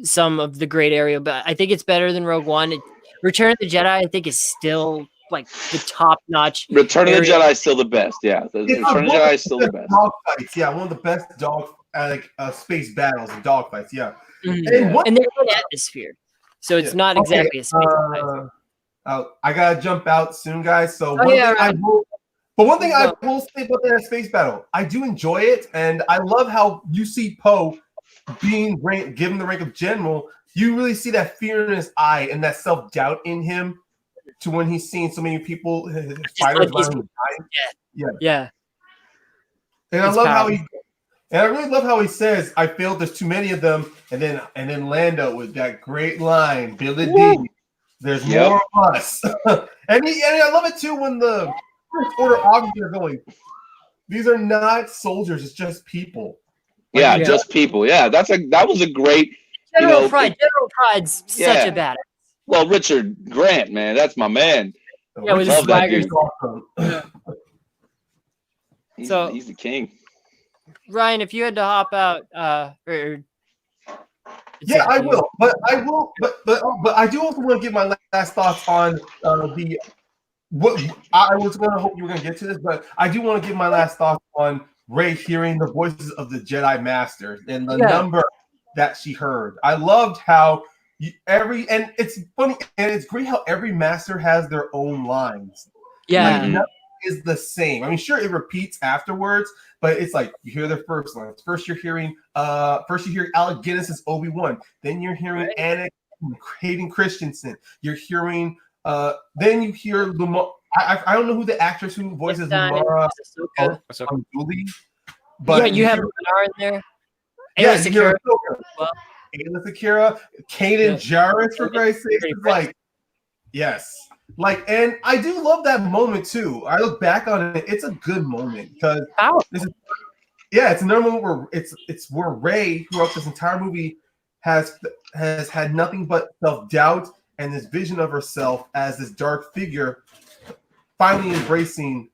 S1: some of the great aerial battle. I think it's better than Rogue One. Return of the Jedi, I think, is still like the top notch.
S3: Return of the Jedi is still the best. Yeah, the Return of the Jedi is still the best.
S2: Dog fights, yeah, one of the best space battles and dog fights, yeah.
S1: Mm-hmm. And they're in atmosphere, so it's not exactly a space fight.
S2: I gotta jump out soon, guys. So one thing I will say about that space battle, I do enjoy it, and I love how you see Poe being given the rank of general. You really see that fear in his eye and that self-doubt in him to when he's seeing so many people, fighters around him dying. Yeah. And I really love how he says, "I feel there's too many of them," and then Lando with that great line, "Billy D, there's more of us." and I love it too when the First Order officers are going, "These are not soldiers, it's just people."
S3: Yeah, just people. Yeah, that was a great
S1: General Pride. General Pride's such a badass.
S3: Well, Richard Grant, man, that's my man.
S1: Yeah, with his swagger.
S3: He's the king.
S1: Ryan, if you had to hop out,
S2: I will. But I do also want to give my last thoughts on what I was going to hope you were going to get to this, but I do want to give my last thoughts on Rey hearing the voices of the Jedi Master and the number that she heard. I loved how and it's funny and it's great how every master has their own lines.
S1: Yeah.
S2: Like, nothing is the same. I mean, sure, it repeats afterwards, but it's like you hear their first lines. First you hear Alec Guinness's Obi-Wan. Then you're hearing Anakin Hayden Christensen. You're hearing then you hear Lamar. I don't know who the actress who voices Lamara Unduli, But
S1: you have Lunar in there.
S2: yeah,
S1: Ayla Secura. Well.
S2: Ayla Secura, Kaden Jarrus, for Christ's sake, is like, yes. Like, and I do love that moment too. I look back on it; it's a good moment because it's another moment where it's where Rey, throughout this entire movie, has had nothing but self-doubt and this vision of herself as this dark figure, finally embracing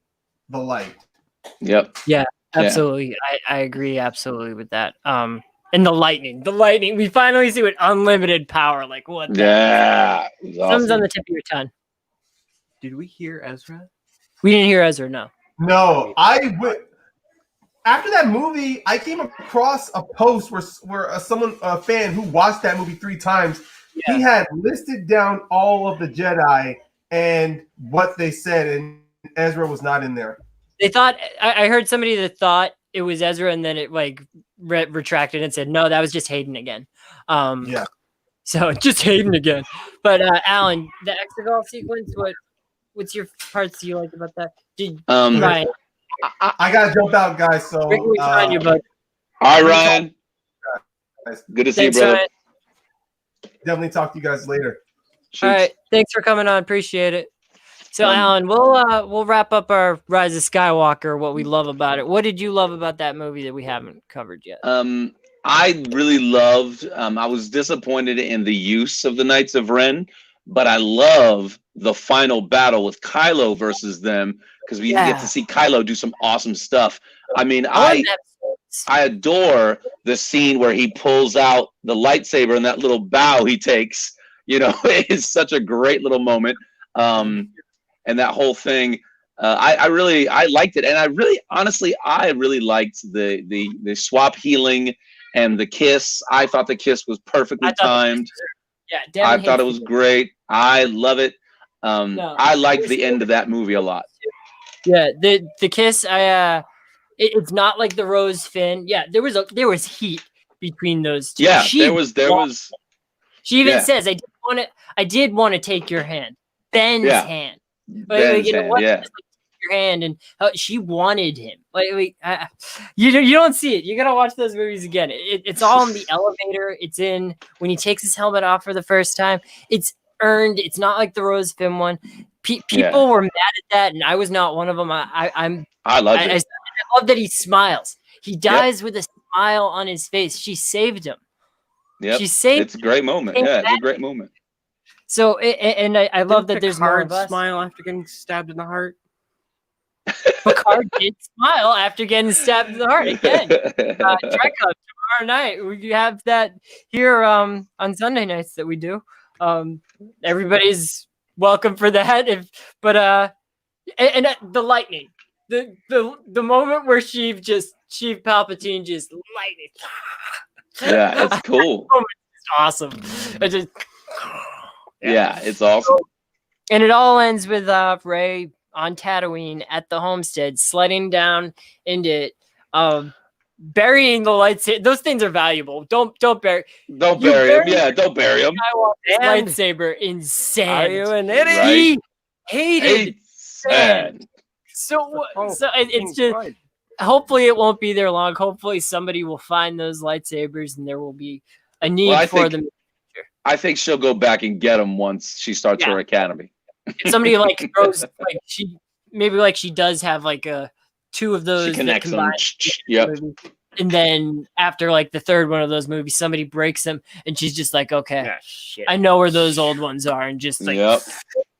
S2: the light.
S3: Yep.
S1: Yeah, absolutely. I agree absolutely with that. And the lightning. We finally see what unlimited power. Like what?
S3: Yeah.
S1: Something's on the tip of your tongue.
S5: Did we hear Ezra?
S1: We didn't hear Ezra. No.
S2: No, after that movie, I came across a post where a fan who watched that movie 3 times, he had listed down all of the Jedi and what they said, and Ezra was not in there.
S1: They thought I heard somebody that thought it was Ezra, and then it like retracted and said no, that was just Hayden again. So just Hayden again. But Alan, the Exegol sequence, what's your parts you liked about that? Ryan?
S2: I gotta jump out, guys. So
S1: Rick, we find you, bud.
S3: All right, Ryan. Good to see you, brother.
S1: Ryan.
S2: Definitely talk to you guys later.
S3: Shoots.
S1: All right, thanks for coming on. Appreciate it. So, Alan, we'll wrap up our Rise of Skywalker. What we love about it. What did you love about that movie that we haven't covered yet?
S3: I really loved. I was disappointed in the use of the Knights of Ren, but I love the final battle with Kylo versus them because we get to see Kylo do some awesome stuff. I mean, I adore the scene where he pulls out the lightsaber and that little bow he takes. You know, it's such a great little moment. And that whole thing, I liked it, and I really liked the swap healing and the kiss. I thought the kiss was perfectly timed. I thought it was great. I love it. I liked the end of that movie a lot.
S1: Yeah, the kiss. It's not like the Rose Finn. Yeah, there was heat between those two.
S3: Yeah, there was.
S1: She even says, "I did want to take your hand, Ben's hand." Your hand, and she wanted him. You don't see it. You gotta watch those movies again. It's all in the elevator. It's in when he takes his helmet off for the first time. It's earned. It's not like the Rose Finn one. People were mad at that, and I was not one of them. I love it. I love that he smiles. He dies with a smile on his face. She saved him.
S3: Yep. She saved. It's a great moment. Yeah, it's a great moment.
S1: So, and I love that there's more of us.
S5: Smile after getting stabbed in the heart.
S1: Picard did smile after getting stabbed in the heart again. Trek Hub tomorrow night. We have that here on Sunday nights that we do. Everybody's welcome for that. The lightning, the moment where Sheev Palpatine just lightning.
S3: Yeah, it's cool.
S1: It's awesome.
S3: It's awesome.
S1: And it all ends with Rey on Tatooine at the homestead, sledding down into it, burying the lightsaber. Those things are valuable. Don't bury.
S3: Don't bury them. Yeah, don't bury them.
S1: Lightsaber in sand.
S5: Are you an idiot?
S3: Right?
S1: He hated
S3: sand.
S1: So it's just. Right. Hopefully, it won't be there long. Hopefully, somebody will find those lightsabers, and there will be a need for them.
S3: I think she'll go back and get them once she starts her academy.
S1: If somebody throws she does have two of those. She
S3: connects them. Yep.
S1: And then after the third one of those movies, somebody breaks them, and she's just like, "Okay, I know where those old ones are," and just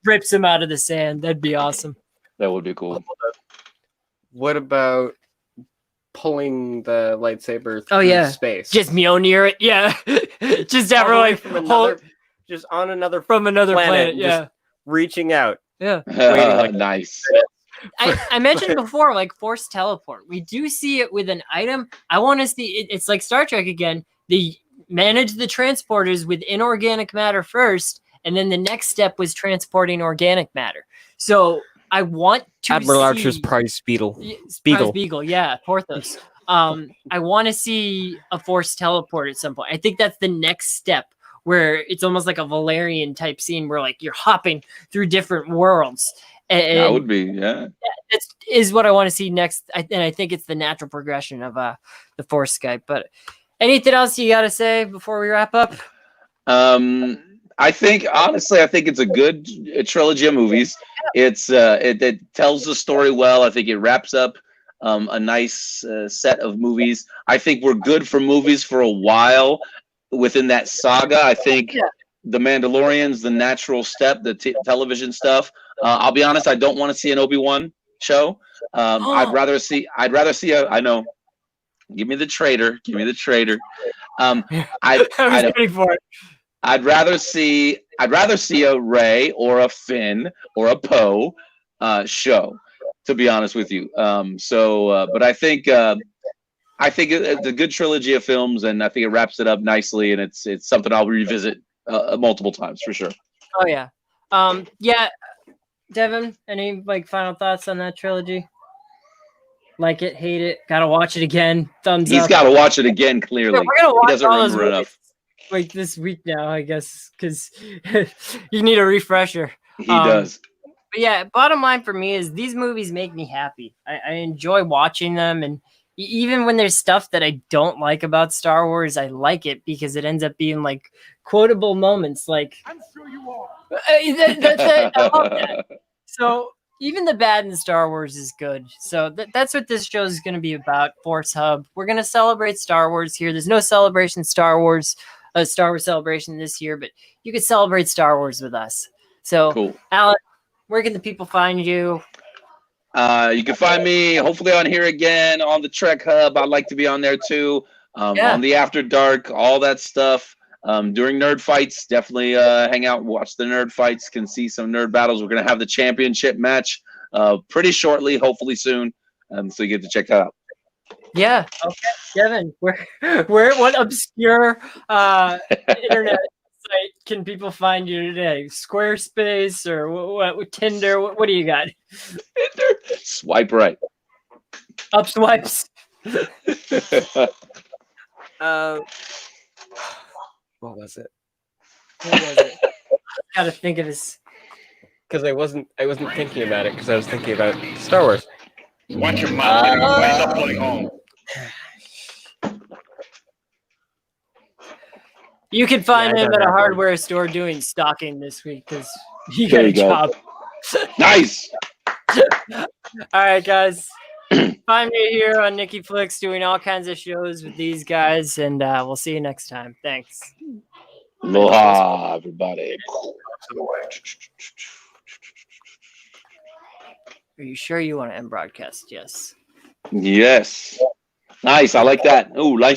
S1: rips them out of the sand. That'd be awesome.
S3: That would be cool.
S5: What about pulling the lightsaber through space?
S1: Just Mjolnir it, just ever
S5: just on another
S1: planet,
S5: just reaching out.
S3: Nice.
S1: I mentioned before, force teleport. We do see it with an item. I want to see it's like Star Trek again. They manage the transporters with inorganic matter first, and then the next step was transporting organic matter. So I want to
S5: Admiral Archer's prize beetle.
S1: Prize beagle, Porthos. I want to see a force teleport at some point. I think that's the next step, where it's almost like a Valerian type scene where you're hopping through different worlds. And
S3: That would be, yeah.
S1: that is what I want to see next. And I think it's the natural progression of the Force Skype. But anything else you got to say before we wrap up?
S3: I think honestly, I think it's a good trilogy of movies. It tells the story well. I think it wraps up a nice set of movies. I think we're good for movies for a while within that saga. I think The Mandalorian's the natural step, the television stuff. I'll be honest, I don't want to see an Obi-Wan show. I'd rather see I know. Give me the traitor. I'd rather see a Rey or a Finn or a Poe show, to be honest with you. But I think it's a good trilogy of films, and I think it wraps it up nicely, and it's something I'll revisit multiple times for sure.
S1: Oh yeah, yeah. Devin, any final thoughts on that trilogy? Like it, hate it, gotta watch it again. Thumbs up.
S3: He's got to watch it again. Clearly,
S1: we're gonna watch all those movies
S3: enough.
S1: This week now, I guess, because you need a refresher.
S3: He does.
S1: But yeah, bottom line for me is these movies make me happy. I enjoy watching them, and even when there's stuff that I don't like about Star Wars, I like it because it ends up being quotable moments. I'm sure you are. I love that. So even the bad in Star Wars is good. So that's what this show is going to be about. Force Hub. We're going to celebrate Star Wars here. There's no celebration Star Wars celebration this year, but you can celebrate Star Wars with us. So,
S3: cool.
S1: Alan, where can the people find you?
S3: You can find me hopefully on here again on the Trek Hub. I'd like to be on there too. On the After Dark, all that stuff. During Nerd Fights, definitely hang out and watch the Nerd Fights. Can see some nerd battles. We're gonna have the championship match pretty shortly, hopefully soon. So you get to check that out.
S1: Yeah. Okay, Kevin, where what obscure internet site can people find you today? Squarespace or what Tinder? What do you got?
S3: Tinder. Swipe right.
S1: Up swipes.
S5: What was it?
S1: Gotta think of this.
S5: Because I wasn't thinking about it because I was thinking about Star Wars.
S6: Watch your mouth. You're gonna wind up going home.
S1: You can find him at a hardware store doing stocking this week because he got a job.
S3: Nice.
S1: All right, guys. Find me here on Nikki Flicks doing all kinds of shows with these guys, and we'll see you next time. Thanks.
S3: Aloha, everybody.
S1: Are you sure you want to end broadcast? Yes.
S3: Yes. Nice. I like that. Oh, nice.